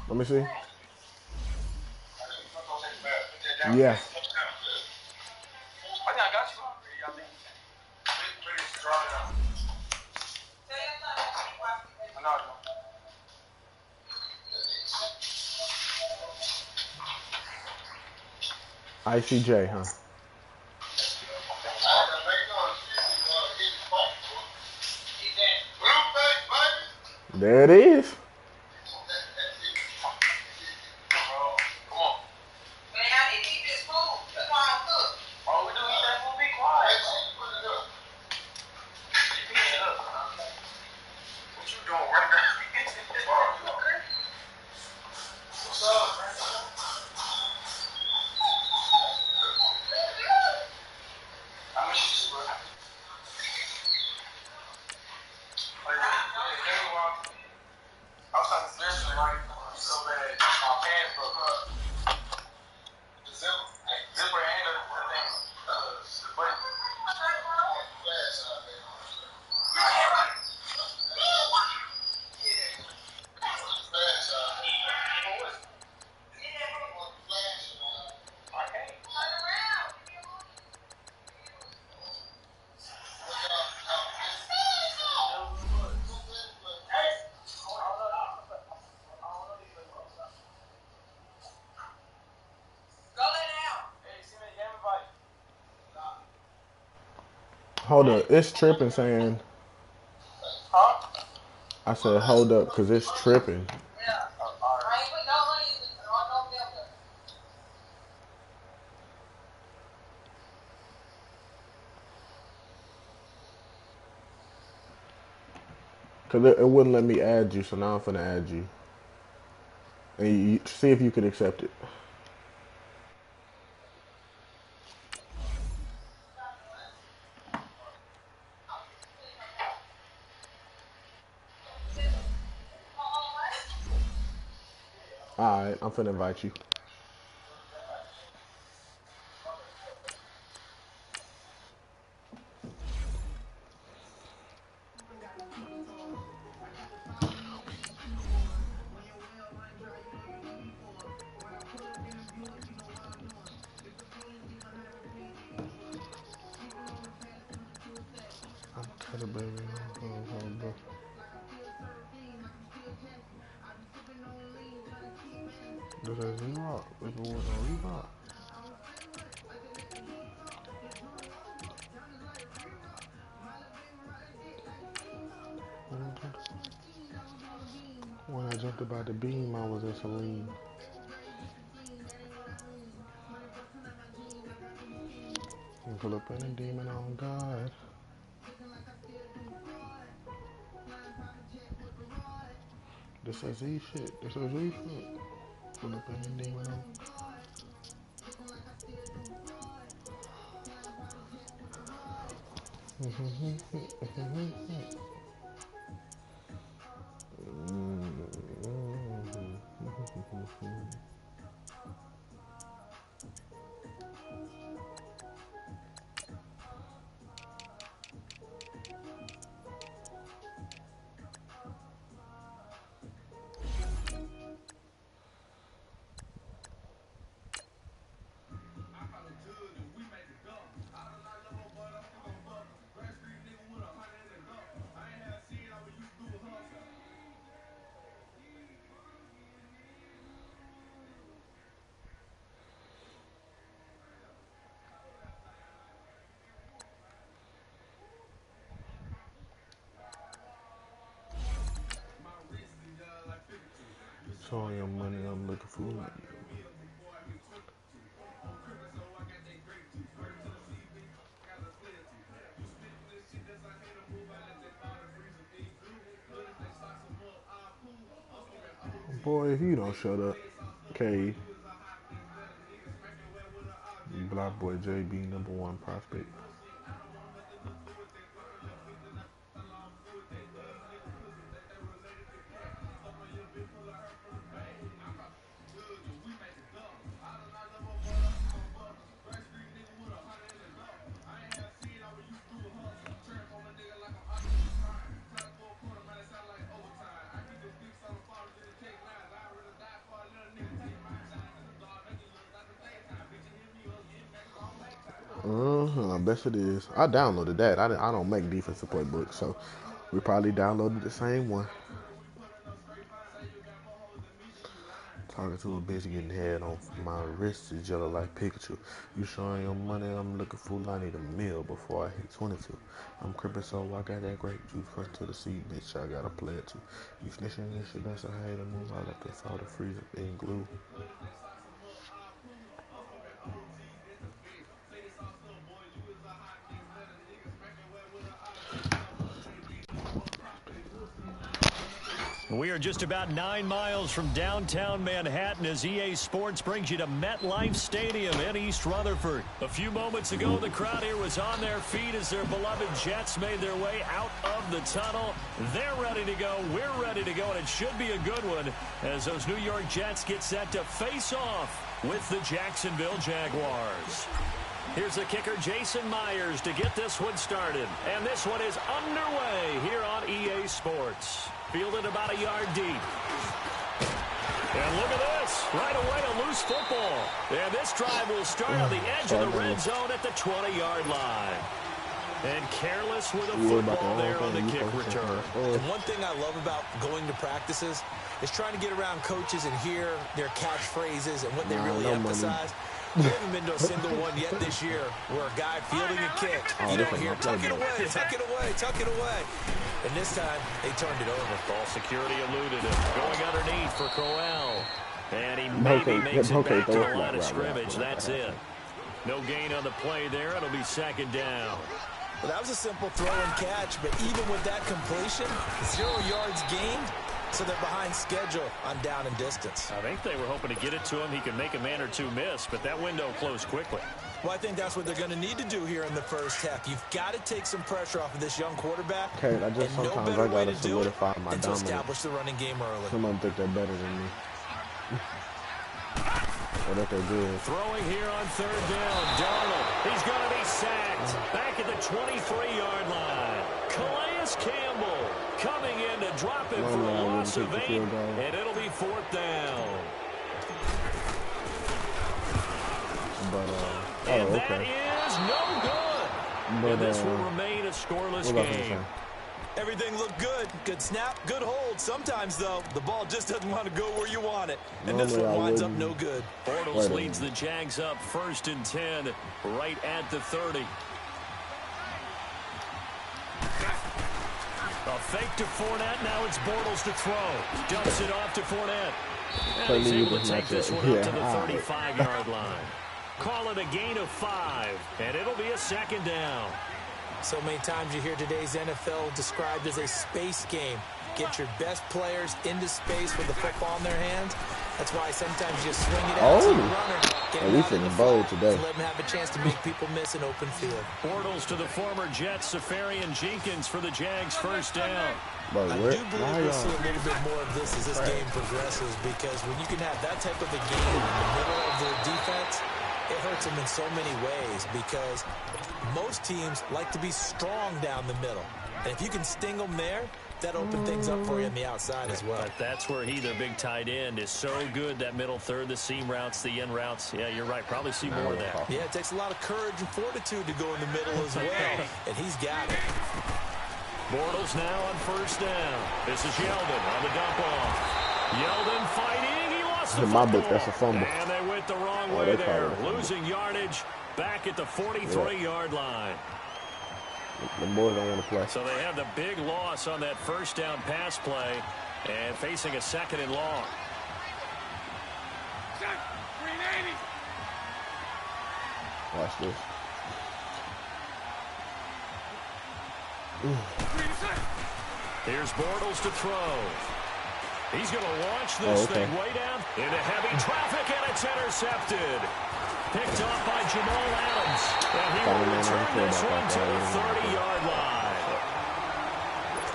D: Let me see. Yeah.
C: I think I got you. I know.
D: ICJ, huh? There it is. Hold up, it's tripping saying. I said hold up, cause it's tripping. Cause it wouldn't let me add you, so now I'm finna add you. And you see if you could accept it. Alright, I'm finna invite you. I'm tired of baby. Does that Z-Rock? If it was on Reebok. When I jumped about the beam, I was at Celine. And pull up in a demon on God. This is Z shit. This is Z shit. Pull up in a demon on. Showing your money, I'm looking for like you. Boy, if you don't shut up, K. Black boy JB, #1 prospect. I bet it is. I downloaded that. I don't make defensive playbooks, so we probably downloaded the same one. Talking to a bitch getting head on my wrist is yellow like Pikachu. You showing your money, I'm looking fool. I need a meal before I hit 22. I'm crippin', so I got that grape juice crushed to the seed, bitch. I gotta play it too. You snitching this shit, that's a hater move. I left this all the freezer in glue.
A: We are just about 9 miles from downtown Manhattan as EA Sports brings you to MetLife Stadium in East Rutherford. A few moments ago, the crowd here was on their feet as their beloved Jets made their way out of the tunnel. They're ready to go. We're ready to go, and it should be a good one as those New York Jets get set to face off with the Jacksonville Jaguars. Here's the kicker, Jason Myers, to get this one started. And this one is underway here on EA Sports. Fielded about a yard deep. And look at this. Right away, a loose football. And this drive will start on the edge of the red zone at the 20-yard line. And careless with a football there on the kick return.
B: And one thing I love about going to practices is trying to get around coaches and hear their catchphrases and what they really emphasize. We haven't been to a single one yet this year where a guy fielding a kick, you don't hear, tuck it away, tuck it away, tuck it away. And this time, they turned it over.
A: Ball security eluded him. Going underneath for Crowell. And he maybe makes it back to the line of scrimmage. That's it. No gain on the play there. It'll be second down.
B: Well, that was a simple throw and catch, but even with that completion, 0 yards gained, so they're behind schedule on down and distance.
A: I think they were hoping to get it to him. He could make a man or two miss, but that window closed quickly.
B: Well, I think that's what they're going to need to do here in the first half. You've got to take some pressure off of this young quarterback.
D: Okay, I just
B: and
D: sometimes
B: no
D: I
B: better way
D: gotta
B: to do it
D: solidify my
B: than to
D: dominance.
B: establish the running game early.
D: Someone think they're better than me. Or that they're good.
A: Throwing here on third down. Darnold. He's going to be sacked. Back at the 23-yard line. Calais Campbell coming in to drop it for a loss of 8. And it'll be fourth down.
D: But,
A: and that is no good.
D: But,
A: and this will remain a scoreless game.
B: Everything looked good. Good snap, good hold. Sometimes, though, the ball just doesn't want to go where you want it. And this one winds up no good.
A: Bortles leads the Jags up 1st and 10 right at the 30. A fake to Fournette. Now it's Bortles to throw. Dumps it off to Fournette. And he's able to take this one up to the 35-yard line. Call it a gain of 5, and it'll be a second down.
B: So many times you hear today's NFL described as a space game. Get your best players into space with the football in their hands. That's why sometimes you swing it out to the runner. Get
D: at least in the bowl today.
B: To let them have a chance to make people miss an open field.
A: Bortles to the former Jets, Safarian Jenkins for the Jags first down.
D: But
B: I do believe we'll see a little bit more of this as this game progresses, because when you can have that type of a game in the middle of the defense, it hurts them in so many ways, because most teams like to be strong down the middle. And if you can sting them there, that opens things up for you on the outside as well.
A: But that's where their big tight end, is so good, that middle third, the seam routes, the in routes. Yeah, you're right. Probably see more of that.
B: Yeah, it takes a lot of courage and fortitude to go in the middle as well, and he's got it.
A: Bortles now on first down. This is Yeldon on the dump off. Yeldon fighting. He lost the football.
D: In my book, that's a fumble.
A: And they went the wrong way there. Losing yardage back at the 43-yard line.
D: The boys don't want to play.
A: So they have the big loss on that first down pass play and facing a 2nd and long.
D: Watch this.
A: Here's Bortles to throw. He's going to launch this thing way down into heavy traffic, and it's intercepted. Picked off by Jamal Adams. And he will return this one to the 30-yard line.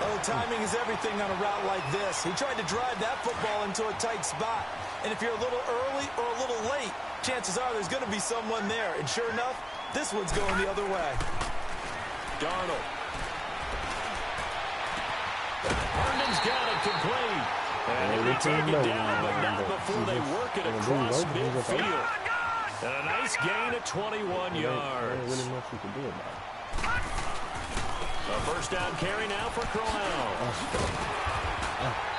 B: Oh, timing is everything on a route like this. He tried to drive that football into a tight spot. And if you're a little early or a little late, chances are there's going to be someone there. And sure enough, this one's going the other way.
A: Darnold. Herndon's got it complete. And he'll be taken down, but not before they work it across midfield. And a nice gain of 21 yards. A first down carry now for Crowell.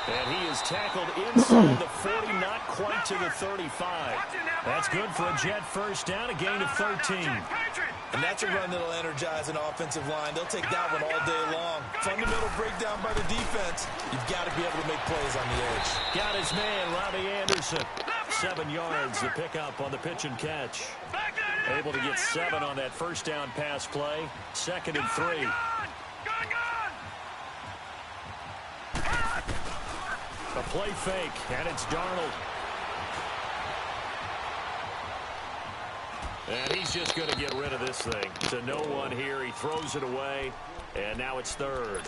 A: And he is tackled inside the 40, not quite to the 35. That's good for a Jet first down, a gain of 13.
B: And that's a run that'll energize an offensive line. They'll take that one all day long. Fundamental breakdown by the defense. You've got to be able to make plays on the edge.
A: Got his man, Robbie Anderson. 7 yards, the pickup on the pitch and catch. Able to get 7 on that first down pass play. 2nd and 3. A play fake, and it's Darnold. And he's just going to get rid of this thing. To no one here. He throws it away, and now it's 3rd.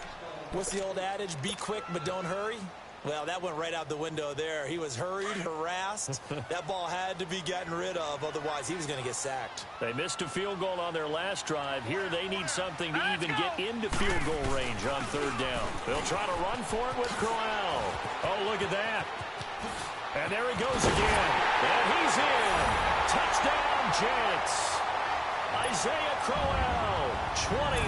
B: What's the old adage? Be quick, but don't hurry. Well, that went right out the window there. He was hurried, harassed. That ball had to be gotten rid of, otherwise he was going to get sacked.
A: They missed a field goal on their last drive. Here they need something to even get into field goal range on 3rd down. They'll try to run for it with Crowell. Oh, look at that. And there he goes again. And he's in. Touchdown, Jets. Isaiah Crowell, 29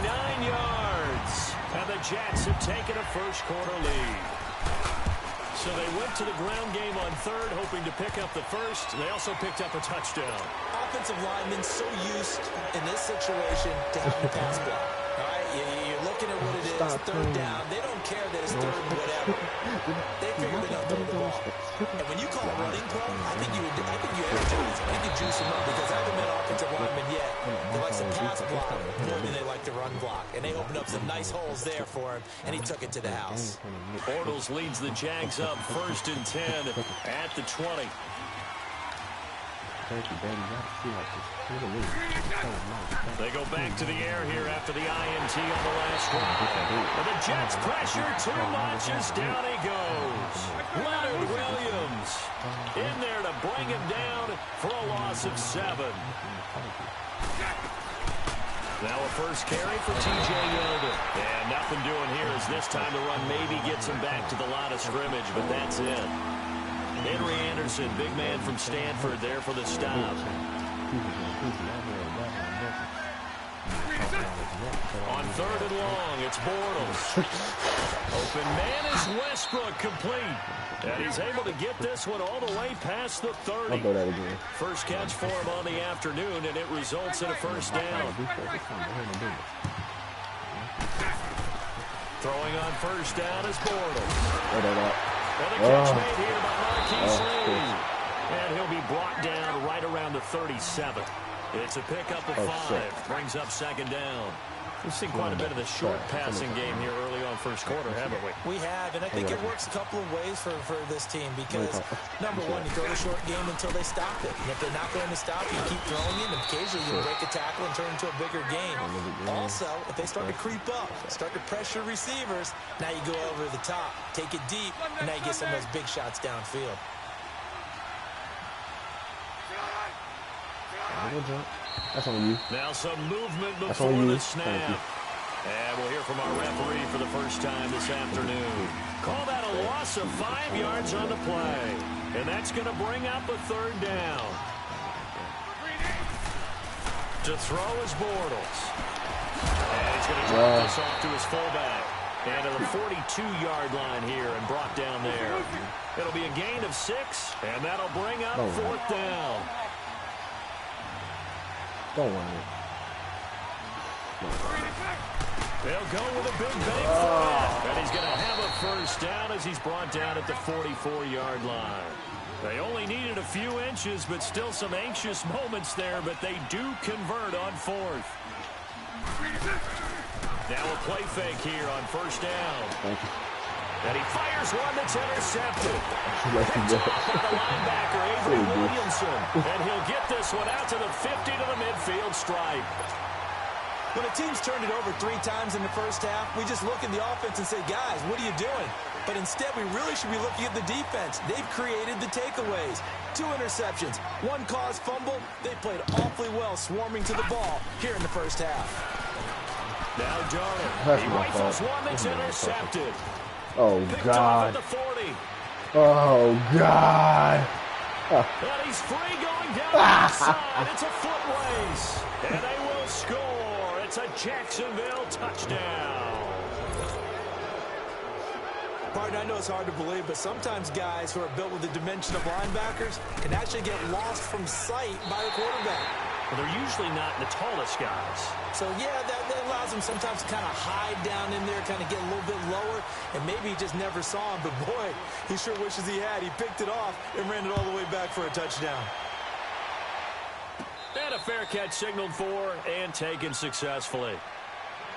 A: yards. And the Jets have taken a first quarter lead. So they went to the ground game on third, hoping to pick up the first. They also picked up a touchdown.
B: Offensive linemen so used in this situation to having a pass block. All right, you're looking at what it is, third down. They don't care that it's third and whatever. They figure they're going to throw the ball. And when you call a running play, I think you energize them. I think you juice them up because I haven't met offensive linemen yet that likes to pass block more than they like to run block. And they opened up some nice holes there for him, and he took it to the house.
A: Bortles leads the Jags up 1st and 10 at the 20. They go back to the air here after the INT on the last drive. And the Jets pressure too much as down he goes. Leonard Williams in there to bring him down for a loss of 7. Now a first carry for T.J. Yeldon. And nothing doing here as this time the run maybe gets him back to the line of scrimmage, but that's it. Henry Anderson, big man from Stanford, there for the stop. On 3rd and long, it's Bortles. Open man is Westbrook, complete. And he's able to get this one all the way past the 30. First catch for him on the afternoon, and it results in a first down. Throwing on first down is Bortles. And the catch made here by Marquise Lee. And he'll be brought down right around the 37. It's a pickup of 5. Brings up 2nd down. We've seen quite a bit of the short passing game here early on first quarter, haven't we?
B: We have, and I think it works a couple of ways for this team because, number one, you throw the short game until they stop it. And if they're not going to stop, you keep throwing it, and occasionally you break a tackle and turn it into a bigger game. Also, if they start to creep up, start to pressure receivers, now you go over the top, take it deep, and now you get some of those big shots downfield.
D: That's on you.
A: Now some movement before the snap. And we'll hear from our referee for the first time this afternoon. Call that a loss of 5 yards on the play. And that's going to bring up a 3rd down. To throw is Bortles. And he's going to drop this off to his fullback. And to the 42-yard line here and brought down there. It'll be a gain of 6, and that'll bring up 4th down.
D: Don't worry.
A: They'll go with a big bank for it. And he's going to have a first down as he's brought down at the 44-yard line. They only needed a few inches, but still some anxious moments there, but they do convert on 4th. Now a play fake here on first down. And he fires one that's intercepted. Picked off by the linebacker, Avery Williamson. And he'll get this one out to the 50 to the midfield stripe.
B: When a team's turned it over 3 times in the first half, we just look at the offense and say, guys, what are you doing? But instead, we really should be looking at the defense. They've created the takeaways. 2 interceptions, 1 caused fumble. They played awfully well swarming to the ball here in the first half.
A: Now Darnold. He rifles one that's intercepted.
D: Oh, God.
A: At the 40.
D: Oh, God.
A: And he's free going down the side. It's a foot race. And they will score. It's a Jacksonville touchdown.
B: Partner, I know it's hard to believe, but sometimes guys who are built with the dimension of linebackers can actually get lost from sight by the quarterback.
A: Well, they're usually not the tallest guys.
B: So, yeah, that allows him sometimes to kind of hide down in there, kind of get a little bit lower, and maybe he just never saw him. But, boy, he sure wishes he had. He picked it off and ran it all the way back for a touchdown.
A: And a fair catch signaled for and taken successfully.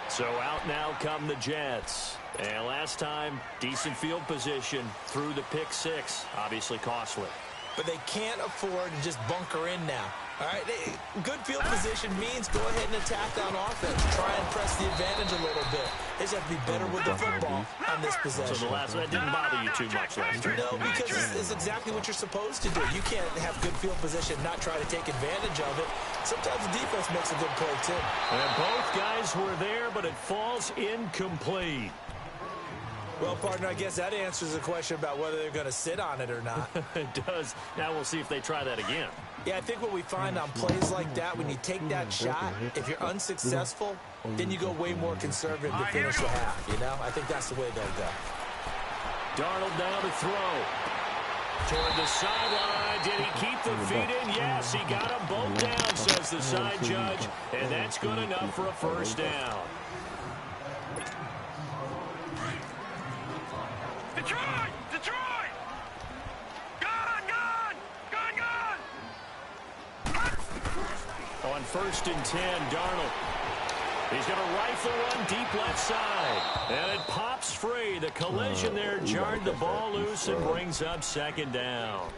A: So out now come the Jets. And last time, decent field position through the pick 6. Obviously costly.
B: But they can't afford to just bunker in now. All right, good field position means go ahead and attack on offense. Try and press the advantage a little bit. They just have to be better with the football on this possession.
A: So the last, that didn't bother you too much last time?
B: No, because it's exactly what you're supposed to do. You can't have good field position, not try to take advantage of it. Sometimes the defense makes a good play, too.
A: And both guys were there, but it falls incomplete.
B: Well, partner, I guess that answers the question about whether they're going to sit on it or not.
A: It does. Now we'll see if they try that again.
B: Yeah, I think what we find on plays like that, when you take that shot, if you're unsuccessful, then you go way more conservative to finish the half, you know? I think that's the way they'll go.
A: Darnold now to throw. Toward the sideline. Did he keep the feet in? Yes, he got them both down, says the side judge. And that's good enough for a first down.
C: Detroit! Detroit! Gone!
A: On 1st and 10, Darnold. He's going to rifle one deep left side. And it pops free. The collision there jarred the ball loose and brings up 2nd down.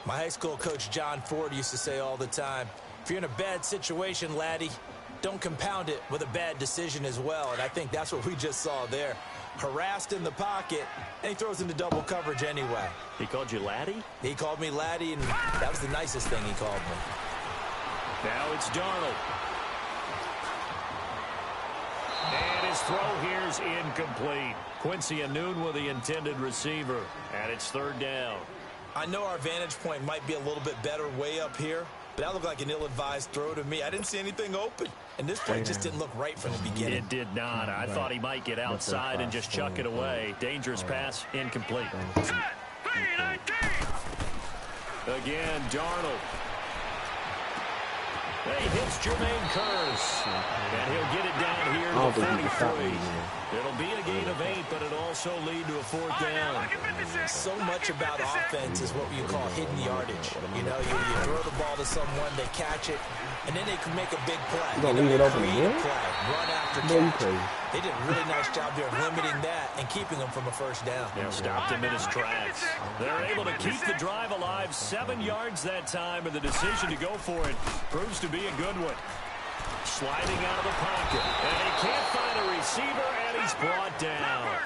B: My high school coach, John Ford, used to say all the time, if you're in a bad situation, laddie, don't compound it with a bad decision as well. And I think that's what we just saw there. Harassed in the pocket, and he throws into double coverage anyway.
A: He called you laddie?
B: He called me laddie, and that was the nicest thing he called me.
A: Now it's Darnold. And his throw here is incomplete. Quincy Anoon with the intended receiver. And it's 3rd down.
B: I know our vantage point might be a little bit better way up here, but that looked like an ill-advised throw to me. I didn't see anything open, and this play just didn't look right from the beginning.
A: It did not. I thought he might get outside and just chuck it away. Dangerous pass, incomplete. Again, Darnold. He hits Jermaine Kearse, and he'll get it down here to the 43. It'll be a gain of 8, but it'll also lead to a 4th down.
B: So much about offense is what you call hidden yardage. You know, you throw the ball to someone, they catch it, and then they can make a big play.
D: You gonna leave it open
B: create a
D: again?
B: play, run after catch. They did a really nice job there of limiting that and keeping them from a first down.
A: Yeah, stopped him in his tracks. They're able to keep the drive alive. 7 yards that time, and the decision to go for it proves to be a good one. Sliding out of the pocket, and he can't find a receiver, and he's brought down.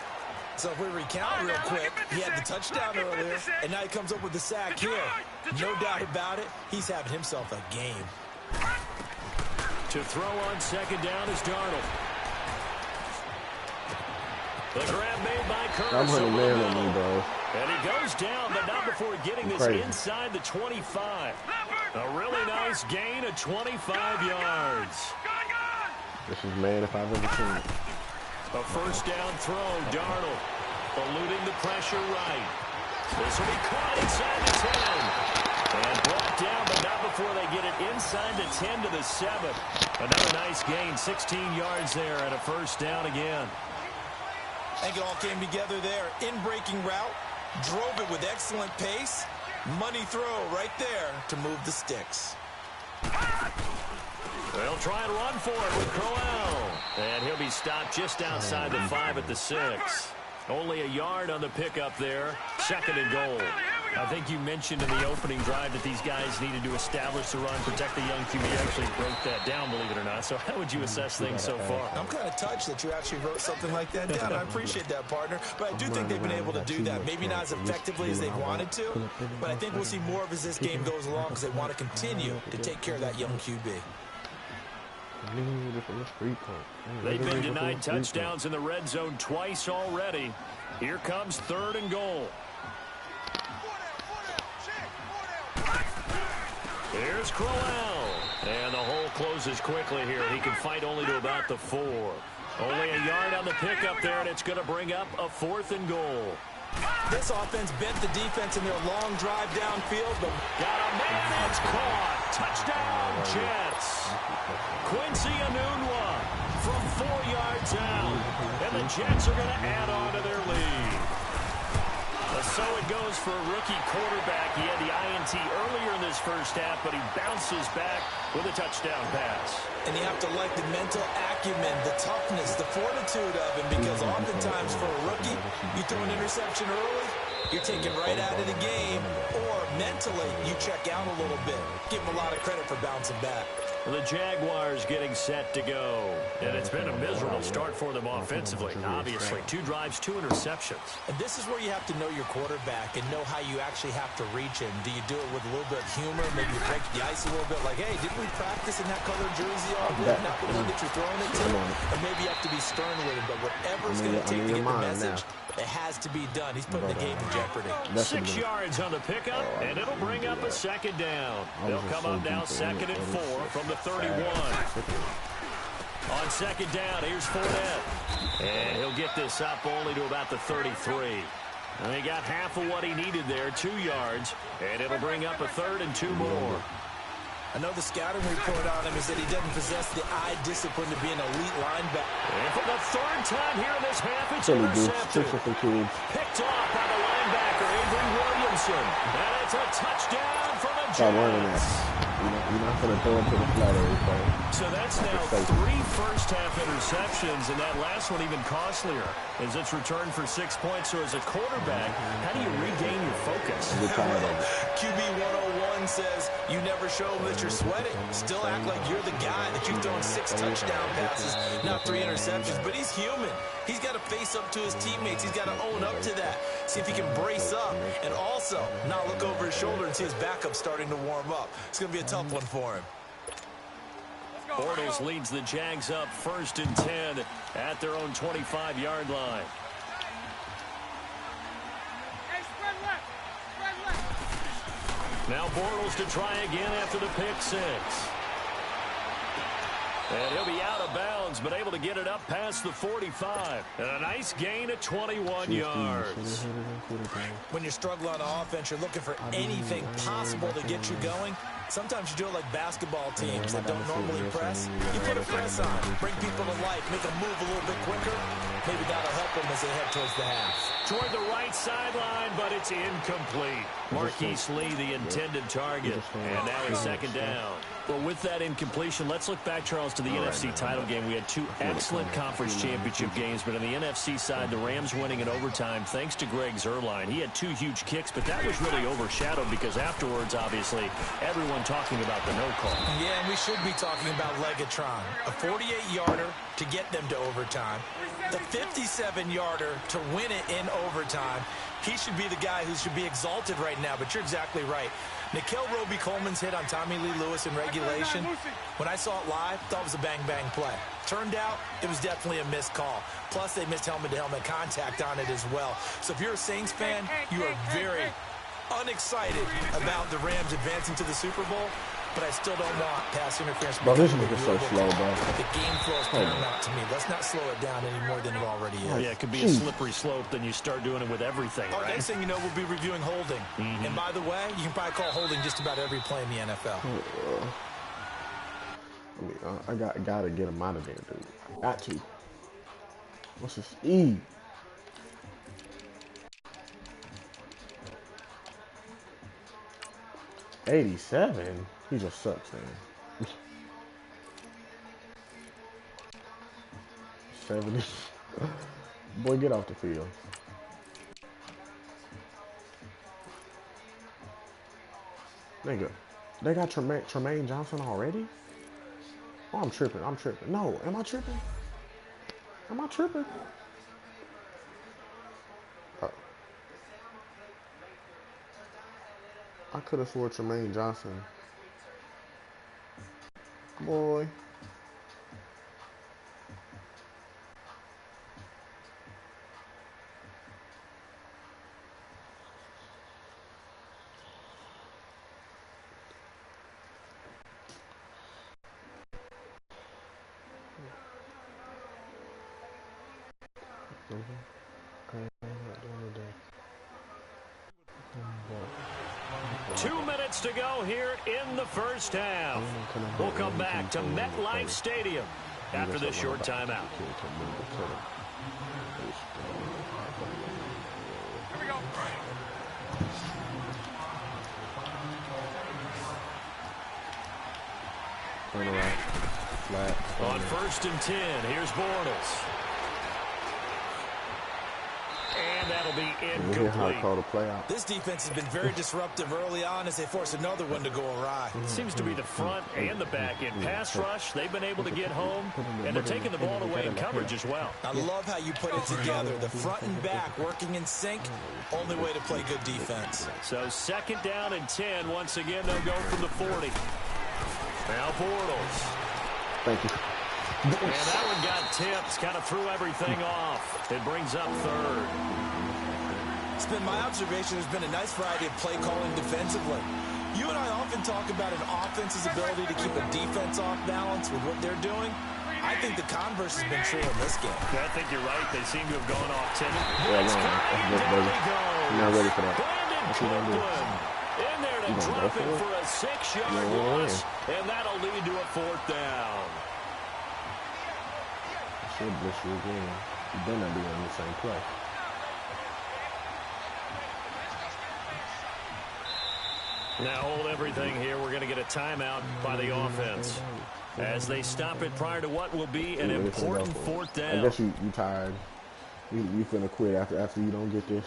B: So if we recount real quick, he had the touchdown earlier, and now he comes up with the sack here. No doubt about it, he's having himself a game.
A: To throw on 2nd down is Darnold. The grab made by Kearse.
D: I'm putting a man on me, bro.
A: And he goes down, but not before getting this inside the 25. A really nice gain of 25 yards.
D: This is man if I've ever seen it.
A: A 1st down throw, Darnold. Eluding the pressure right. This will be caught inside the 10. And brought down, but not before they get it inside the 10 to the 7. Another nice gain, 16 yards there, and a 1st down again.
B: I think it all came together there. In-breaking route, drove it with excellent pace. Money throw right there to move the sticks.
A: They'll try and run for it with Crowell. And he'll be stopped just outside the 5 at the 6. Only a yard on the pickup there. 2nd and goal. I think you mentioned in the opening drive that these guys needed to establish the run, protect the young QB. You actually broke that down, believe it or not. So how would you assess things so far?
B: I'm kind of touched that you actually wrote something like that down. I appreciate that, partner. But I do think they've been able to do that. Maybe not as effectively as they wanted to, but I think we'll see more of as this game goes along because they want to continue to take care of that young QB.
A: They've been denied touchdowns in the red zone twice already. Here comes 3rd and goal. Here's Crowell. And the hole closes quickly here. He can fight only to about the 4. Only a yard on the pickup there, and it's going to bring up a 4th and goal.
B: This offense bent the defense in their long drive downfield, but
A: got a man that's caught. Touchdown, Jets. Quincy Anoon from 4 yards out. And the Jets are going to add on to their lead. So it goes for a rookie quarterback. He had the INT earlier in this first half, but he bounces back with a touchdown pass.
B: And you have to like the mental acumen, the toughness, the fortitude of him, because oftentimes for a rookie, you throw an interception early, you're taken right out of the game, or mentally, you check out a little bit. Give him a lot of credit for bouncing back.
A: The Jaguars getting set to go. And it's been a miserable start for them offensively, obviously. 2 drives, 2 interceptions.
B: And this is where you have to know your quarterback and know how you actually have to reach him. Do you do it with a little bit of humor, maybe break the ice a little bit, like, hey, didn't we practice in that colored jersey all good? Not the one that you're throwing it to. And maybe you have to be stern with him, but whatever's going to take to get the message, it has to be done. He's putting the game in jeopardy.
A: 6 yards on the pickup, and it'll bring up a 2nd down. They'll come up now 2nd and 4 from the 31. On second down, here's Fournette. And he'll get this up only to about the 33. And he got half of what he needed there, 2 yards. And it'll bring up a 3rd and 2 more.
B: I know the scouting report on him is that he doesn't possess the eye discipline to be an elite linebacker.
A: And for the 3rd time here in this half, it's intercepted. Picked off by the linebacker, Avery Williamson. And it's a touchdown from the Giants.
D: You're not going to throw it to the flat every time.
A: So that's now 3 first-half interceptions, and that last one even costlier as it's returned for 6 points. So as a quarterback, how do you regain your focus?
B: QB 101 says you never show them that you're sweating. Still act like you're the guy, that you've thrown 6 touchdown passes, not 3 interceptions. But he's human. He's got to face up to his teammates. He's got to own up to that. See if he can brace up and also not look over his shoulder and see his backup starting to warm up. It's going to be a tough one for him.
A: Bortles leads the Jags up 1st and 10 at their own 25-yard line.
C: Hey, spread left. Spread left.
A: Now Bortles to try again after the pick 6. And he'll be out of bounds, but able to get it up past the 45. And a nice gain at 21 yards.
B: When you're struggling on offense, you're looking for anything possible to get you going. Sometimes you do it like basketball teams that don't normally press. You put a press on, bring people to life, make them move a little bit quicker. Maybe that'll help them as they head towards the half.
A: Toward the right sideline, but it's incomplete. Marquise Lee, the intended target. And now it's 2nd down. Well, with that incompletion, let's look back, Charles, to the NFC title game. We had 2 excellent conference championship games, but on the NFC side, the Rams winning in overtime thanks to Greg Zuerlein. He had 2 huge kicks, but that was really overshadowed because afterwards, obviously, everyone talking about the no call.
B: Yeah, and we should be talking about Legatron. A 48-yarder to get them to overtime. The 57-yarder to win it in overtime. He should be the guy who should be exalted right now, but you're exactly right. Nikel Roby-Coleman's hit on Tommy Lee Lewis in regulation, when I saw it live, thought it was a bang-bang play. Turned out, it was definitely a missed call. Plus, they missed helmet-to-helmet contact on it as well. So if you're a Saints fan, you are very unexcited about the Rams advancing to the Super Bowl, but I still don't want pass interference.
D: Bro, this nigga's so slow, bro.
B: The game flow is paramount to me. Let's not slow it down any more than it already is.
A: Yeah, it could be a slippery slope, then you start doing it with everything, right?
B: Next thing you know, we'll be reviewing holding. And by the way, you can probably call holding just about every play in the NFL.
D: I gotta get him out of there, dude. I got to. What's his speed? $87? He just sucks, man. 70. Boy, get off the field. Nigga, they got Tremaine Johnson already? Oh, I'm tripping. No, am I tripping? I could have swore Tremaine Johnson. Boy.
A: To go here in the first half. We'll come back to MetLife Stadium after this short timeout.
C: Here we go.
D: Turn around. Flat.
A: On 1st and 10, here's Bortles. And that'll be incomplete.
B: This defense has been very disruptive early on as they force another one to go awry.
A: It seems to be the front and the back end. Pass rush, they've been able to get home, and they're taking the ball away in coverage as well.
B: I love how you put it together. The front and back working in sync, only way to play good defense.
A: So 2nd down and 10. Once again, they'll go from the 40. Now Bortles.
D: Thank you.
A: And that one got tipped, kind of threw everything off. It brings up 3rd.
B: It's been my observation there's been a nice variety of play calling defensively. You and I often talk about an offense's ability to keep a defense off balance with what they're doing. I think the converse has been true in this game.
A: Yeah, I think you're right. They seem to have gone off timid.
D: Yeah, no, that's good, baby. I'm not ready for that. What's he gonna do?
A: In there to drop it for a 6-yard loss, and that'll lead to a 4th down.
D: I should blitz you again. You better not be on the same play.
A: Now hold everything here. We're going to get a timeout by the offense as they stop it prior to what will be an important 4th down.
D: I guess you tired. You finna quit after you don't get this.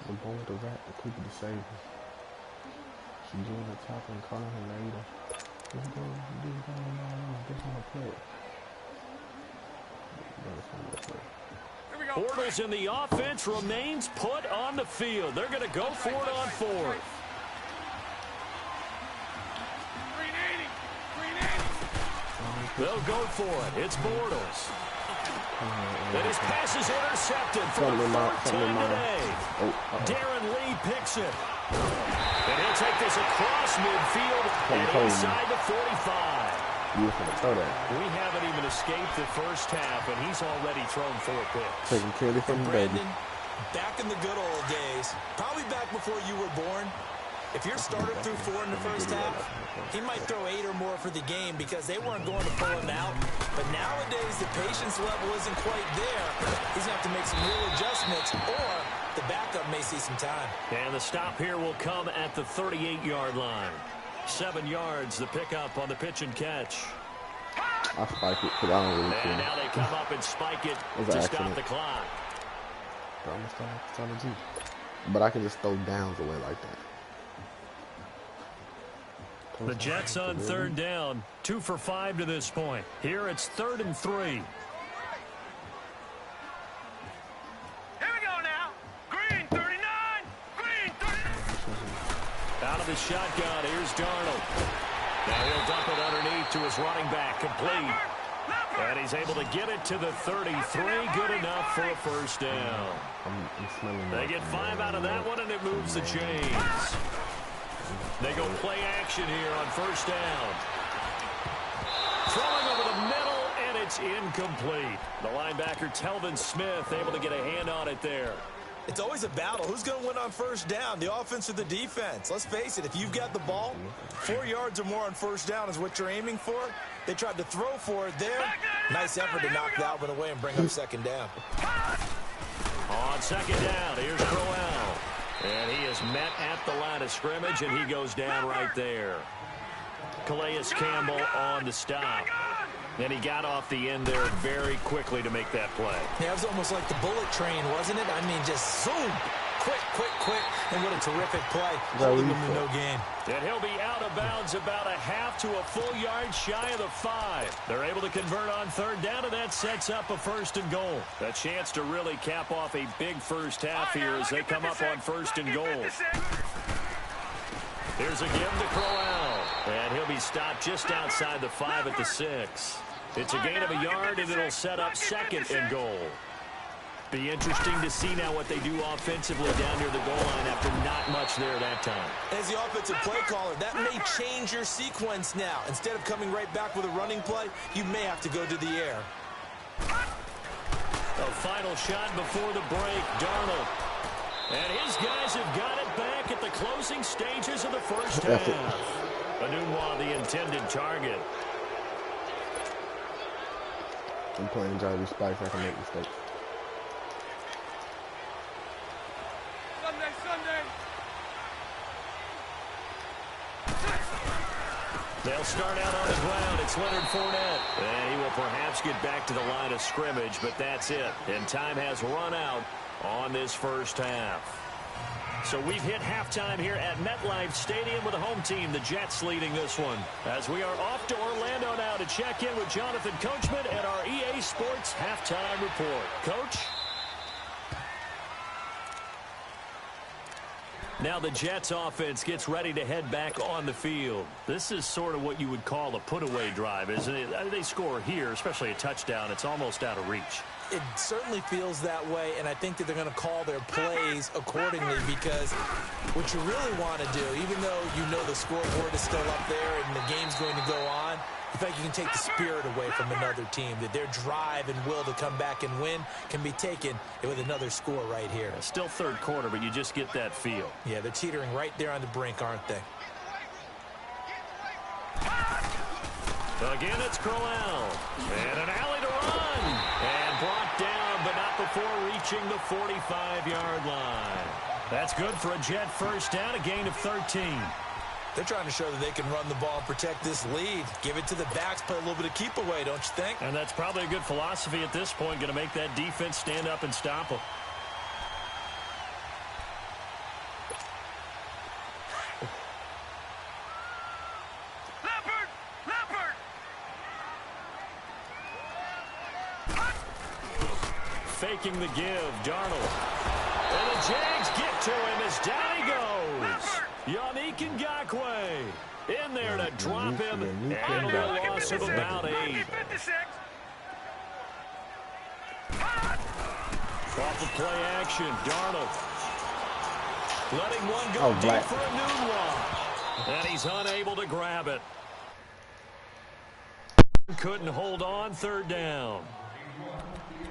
D: The ball with the rat, the quick to save her. She's doing the top and calling her later. Let's go,
A: Bortles in the offense remains put on the field. They're going to go for it on 4th. They'll go for it. It's Bortles. And his pass is intercepted for the 4th time today. Darren Lee picks it. And he'll take this across midfield and inside the 45.
D: You gonna throw that.
A: We haven't even escaped the first half, and he's already thrown 4 picks.
D: Taking care of the baby.
B: Back in the good old days, probably back before you were born, if your starter threw 4 in the first half, he might throw 8 or more for the game because they weren't going to pull him out. But nowadays, the patience level isn't quite there. He's going to have to make some real adjustments, or the backup may see some time.
A: And the stop here will come at the 38-yard line. 7 yards, the pickup on the pitch and catch.
D: I spike it because I don't really care.
A: And now they come up and spike it to stop the clock.
D: But I can just throw downs away like that.
A: The Jets on 3rd down, 2 for 5 to this point. Here it's 3rd and 3.
C: Here we go now. Green 39. Green 39.
A: Out of the shotgun, here's Darnold. Now he'll dump it underneath to his running back, complete. And he's able to get it to the 33, good enough for a 1st down. They get 5 out of that one, and it moves the chains. They go play action here on 1st down. Throwing over the middle, and it's incomplete. The linebacker, Telvin Smith, able to get a hand on it there.
B: It's always a battle. Who's going to win on 1st down, the offense or the defense? Let's face it, if you've got the ball, 4 yards or more on 1st down is what you're aiming for. They tried to throw for it there. Nice effort to knock Dalvin away and bring up 2nd down.
A: On 2nd down, here's Crowell. And he is met at the line of scrimmage, and he goes down right there. Calais Campbell on the stop. And he got off the end there very quickly to make that play.
B: Yeah, it was almost like the bullet train, wasn't it? I mean, just zoom. Quick, quick, quick. And what a terrific play. Holding him to no gain.
A: And he'll be out of bounds about a half to a full yard shy of the 5. They're able to convert on 3rd down, and that sets up a 1st and goal. A chance to really cap off a big first half here as they come up on 1st and goal. Here's a give to Crowell. And he'll be stopped just outside the 5 at the 6. It's a gain of a yard, and it'll set up 2nd and goal. Be interesting to see now what they do offensively down near the goal line after not much there that time.
B: As the offensive play caller, that may change your sequence now. Instead of coming right back with a running play, you may have to go to the air.
A: A final shot before the break, Darnold. And his guys have got it back at the closing stages of the first half. Anunwa, the intended target.
D: I'm playing Jarvis Spice. I can make mistakes.
C: Sunday.
A: They'll start out on the ground. It's Leonard Fournette. And he will perhaps get back to the line of scrimmage, but that's it. And time has run out on this first half. So we've hit halftime here at MetLife Stadium with the home team, the Jets, leading this one. As we are off to Orlando now to check in with Jonathan Coachman at our EA Sports Halftime Report. Coach? Now the Jets offense gets ready to head back on the field. This is sort of what you would call a put-away drive, isn't it? They score here, especially a touchdown. It's almost out of reach.
B: it certainly feels that way, and I think that they're going to call their plays accordingly, because what you really want to do, even though you know the scoreboard is still up there and the game's going to go on, you think you can take the spirit away from another team, that their drive and will to come back and win can be taken with another score right here.
A: Still third quarter, but you just get that feel.
B: Yeah, they're teetering right there on the brink, aren't they?
A: Again, it's Crowell. And an alley to run. And brought down, but not before reaching the 45-yard line. That's good for a Jet first down, a gain of 13.
B: They're trying to show that they can run the ball and protect this lead. Give it to the backs, play a little bit of keep away, don't you think?
A: And that's probably a good philosophy at this point, going to make that defense stand up and stop them. Faking the give, Darnold. And the Jags get to him as down he goes. Yannick Ngakoue in there to drop him, and a loss of about 8. Off the play action, Darnold. Letting one go deep for a new one. And he's unable to grab it. Couldn't hold on, third down.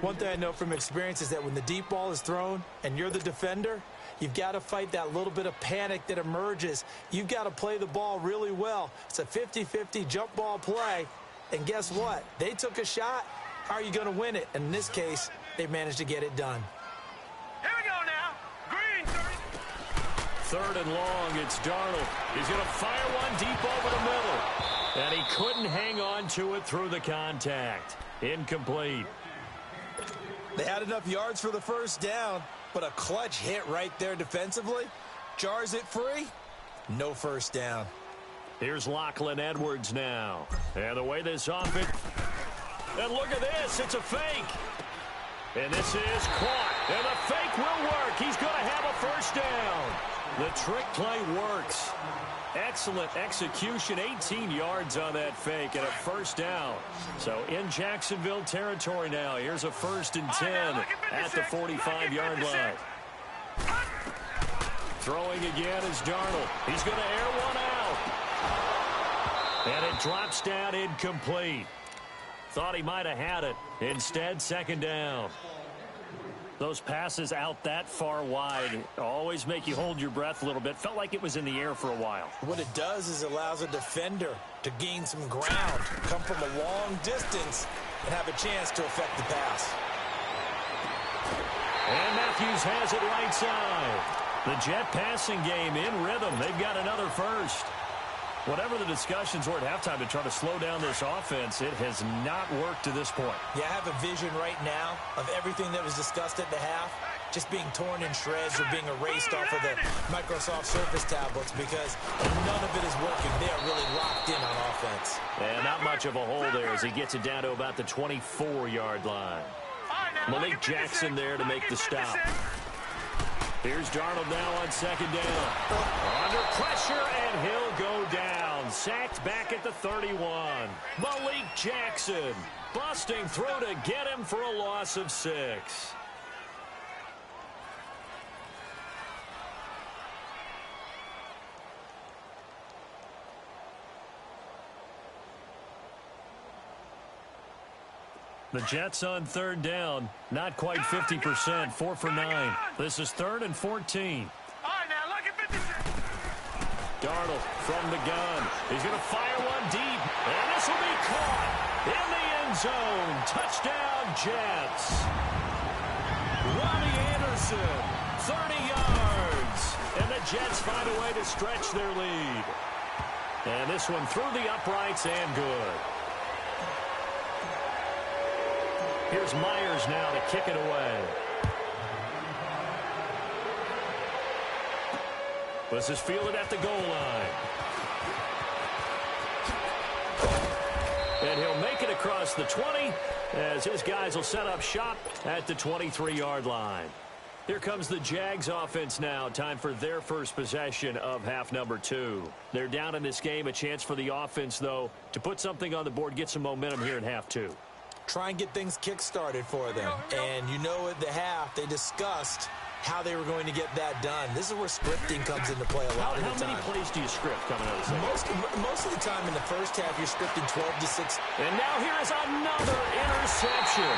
B: One thing I know from experience is that when the deep ball is thrown and you're the defender, you've got to fight that little bit of panic that emerges. You've got to play the ball really well. It's a 50-50 jump ball play. And guess what? They took a shot. How are you going to win it? And in this case, they managed to get it done.
C: Here we go now. Green, 30.
A: Third and long, it's Darnold. He's going to fire one deep over the middle. And he couldn't hang on to it through the contact. Incomplete.
B: They had enough yards for the first down, but a clutch hit right there defensively. Jars it free. No first down.
A: Here's Lachlan Edwards now. And the way this offense... And look at this. It's a fake. And this is caught. And the fake will work. He's going to have a first down. The trick play works. Excellent execution. 18 yards on that fake and a first down. So in Jacksonville territory now. Here's a 1st and 10 at the 45-yard line. Throwing again is Darnold. He's going to air one out. And it drops down incomplete. Thought he might have had it. Instead, second down. Those passes out that far wide always make you hold your breath a little bit. Felt like it was in the air for a while.
B: What it does is it allows a defender to gain some ground, come from a long distance, and have a chance to affect the pass.
A: And Matthews has it right side. The Jet passing game in rhythm. They've got another first. Whatever the discussions were at halftime to try to slow down this offense, it has not worked to this point.
B: Yeah, I have a vision right now of everything that was discussed at the half just being torn in shreds or being erased off of the Microsoft Surface tablets, because none of it is working. They are really locked in on offense.
A: And not much of a hole there as he gets it down to about the 24-yard line. Malik Jackson there to make the stop. Here's Darnold now on second down. Under pressure, and he'll go down. Sacked back at the 31. Malik Jackson busting through to get him for a loss of 6. The Jets on third down, not quite 50%, 4 for 9. This is 3rd and 14.
C: All right, now look at 56.
A: Darnold from the gun. He's going to fire one deep, and this will be caught in the end zone. Touchdown, Jets. Robbie Anderson, 30 yards, and the Jets find a way to stretch their lead. And this one through the uprights and good. Here's Myers now to kick it away. This is fielded at the goal line. And he'll make it across the 20 as his guys will set up shop at the 23-yard line. Here comes the Jags offense now. Time for their first possession of half number 2. They're down in this game. A chance for the offense, though, to put something on the board, get some momentum here in half 2.
B: try and get things kick-started for them. And you know at the half, they discussed how they were going to get that done. This is where scripting comes into play a lot of the time.
A: How many plays do you script coming out of the second?
B: Most of the time in the first half, you're scripting 12-6.
A: And now here is another interception.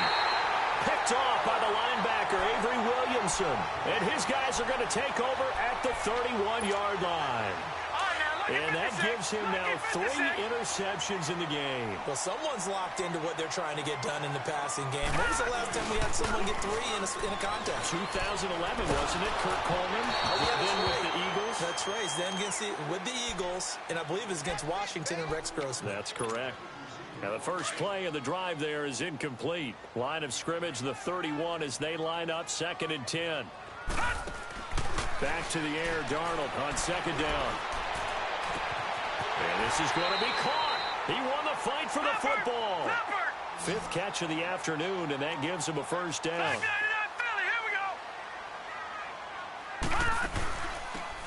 A: Picked off by the linebacker, Avery Williamson. And his guys are going to take over at the 31-yard line. And that gives him now 3 interceptions in the game.
B: Well, someone's locked into what they're trying to get done in the passing game. When was the last time we had someone get 3 in a contest?
A: 2011, wasn't it? Kurt Coleman. Then with the Eagles.
B: That's right. Then with the Eagles, and I believe it's against Washington and Rex Grossman.
A: That's correct. Now the first play of the drive there is incomplete. Line of scrimmage, the 31 as they line up 2nd and 10. Back to the air, Darnold on 2nd down. And this is going to be caught. He won the fight for the football. 5th catch of the afternoon, and that gives him a first down.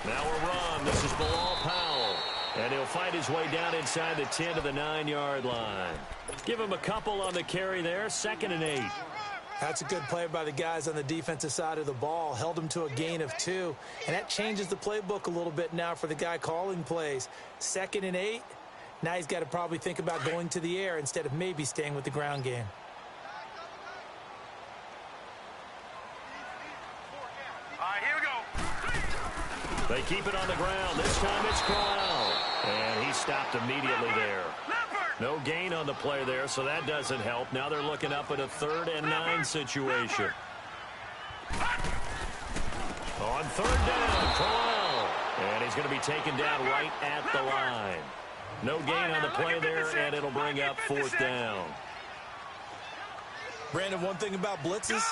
A: Now a run. This is Bilal Powell. And he'll fight his way down inside the 10 to the 9-yard line. Give him a couple on the carry there. 2nd and 8.
B: That's a good play by the guys on the defensive side of the ball. Held him to a gain of 2. And that changes the playbook a little bit now for the guy calling plays. 2nd and 8. Now he's got to probably think about going to the air instead of maybe staying with the ground game.
C: All right, here we go.
A: They keep it on the ground. This time it's Corral. And he stopped immediately there. No gain on the play there, so that doesn't help. Now they're looking up at a 3rd and 9 situation. On 3rd down, Corral. And he's going to be taken down right at the line. No gain on the play there, and it'll bring up 4th down.
B: Brandon, one thing about blitzes,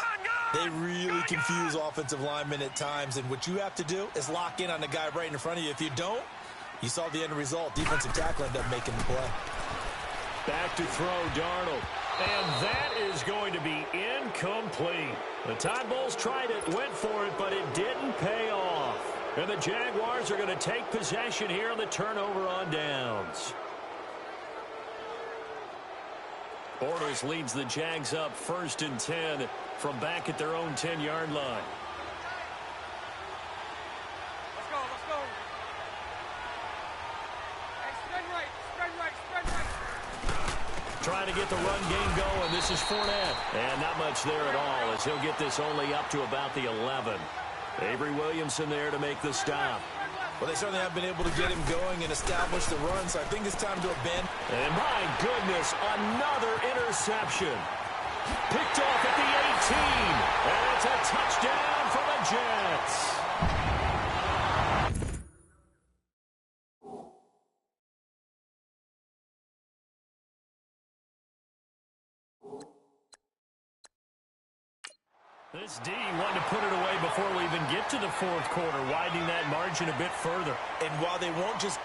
B: they really confuse offensive linemen at times, and what you have to do is lock in on the guy right in front of you. If you don't, you saw the end result. Defensive tackle ended up making the play.
A: Back to throw, Darnold. And that is going to be incomplete. The Tide Bulls tried it, went for it, but it didn't pay off. And the Jaguars are going to take possession here on the turnover on downs. Bortles leads the Jags up 1st and 10 from back at their own 10-yard line.
C: Let's go, let's go. Hey, spread right, spread right, spread right.
A: Trying to get the run game going. This is Fournette. And not much there at all as he'll get this only up to about the 11. Avery Williamson there to make the stop.
B: Well, they certainly have been able to get him going and establish the run, so I think it's time to abandon.
A: And my goodness, another interception. Picked off at the 18. And it's a touchdown for the Jets. This D wanted to put it away before we even get to the 4th quarter, widening that margin a bit further.
B: And while they won't just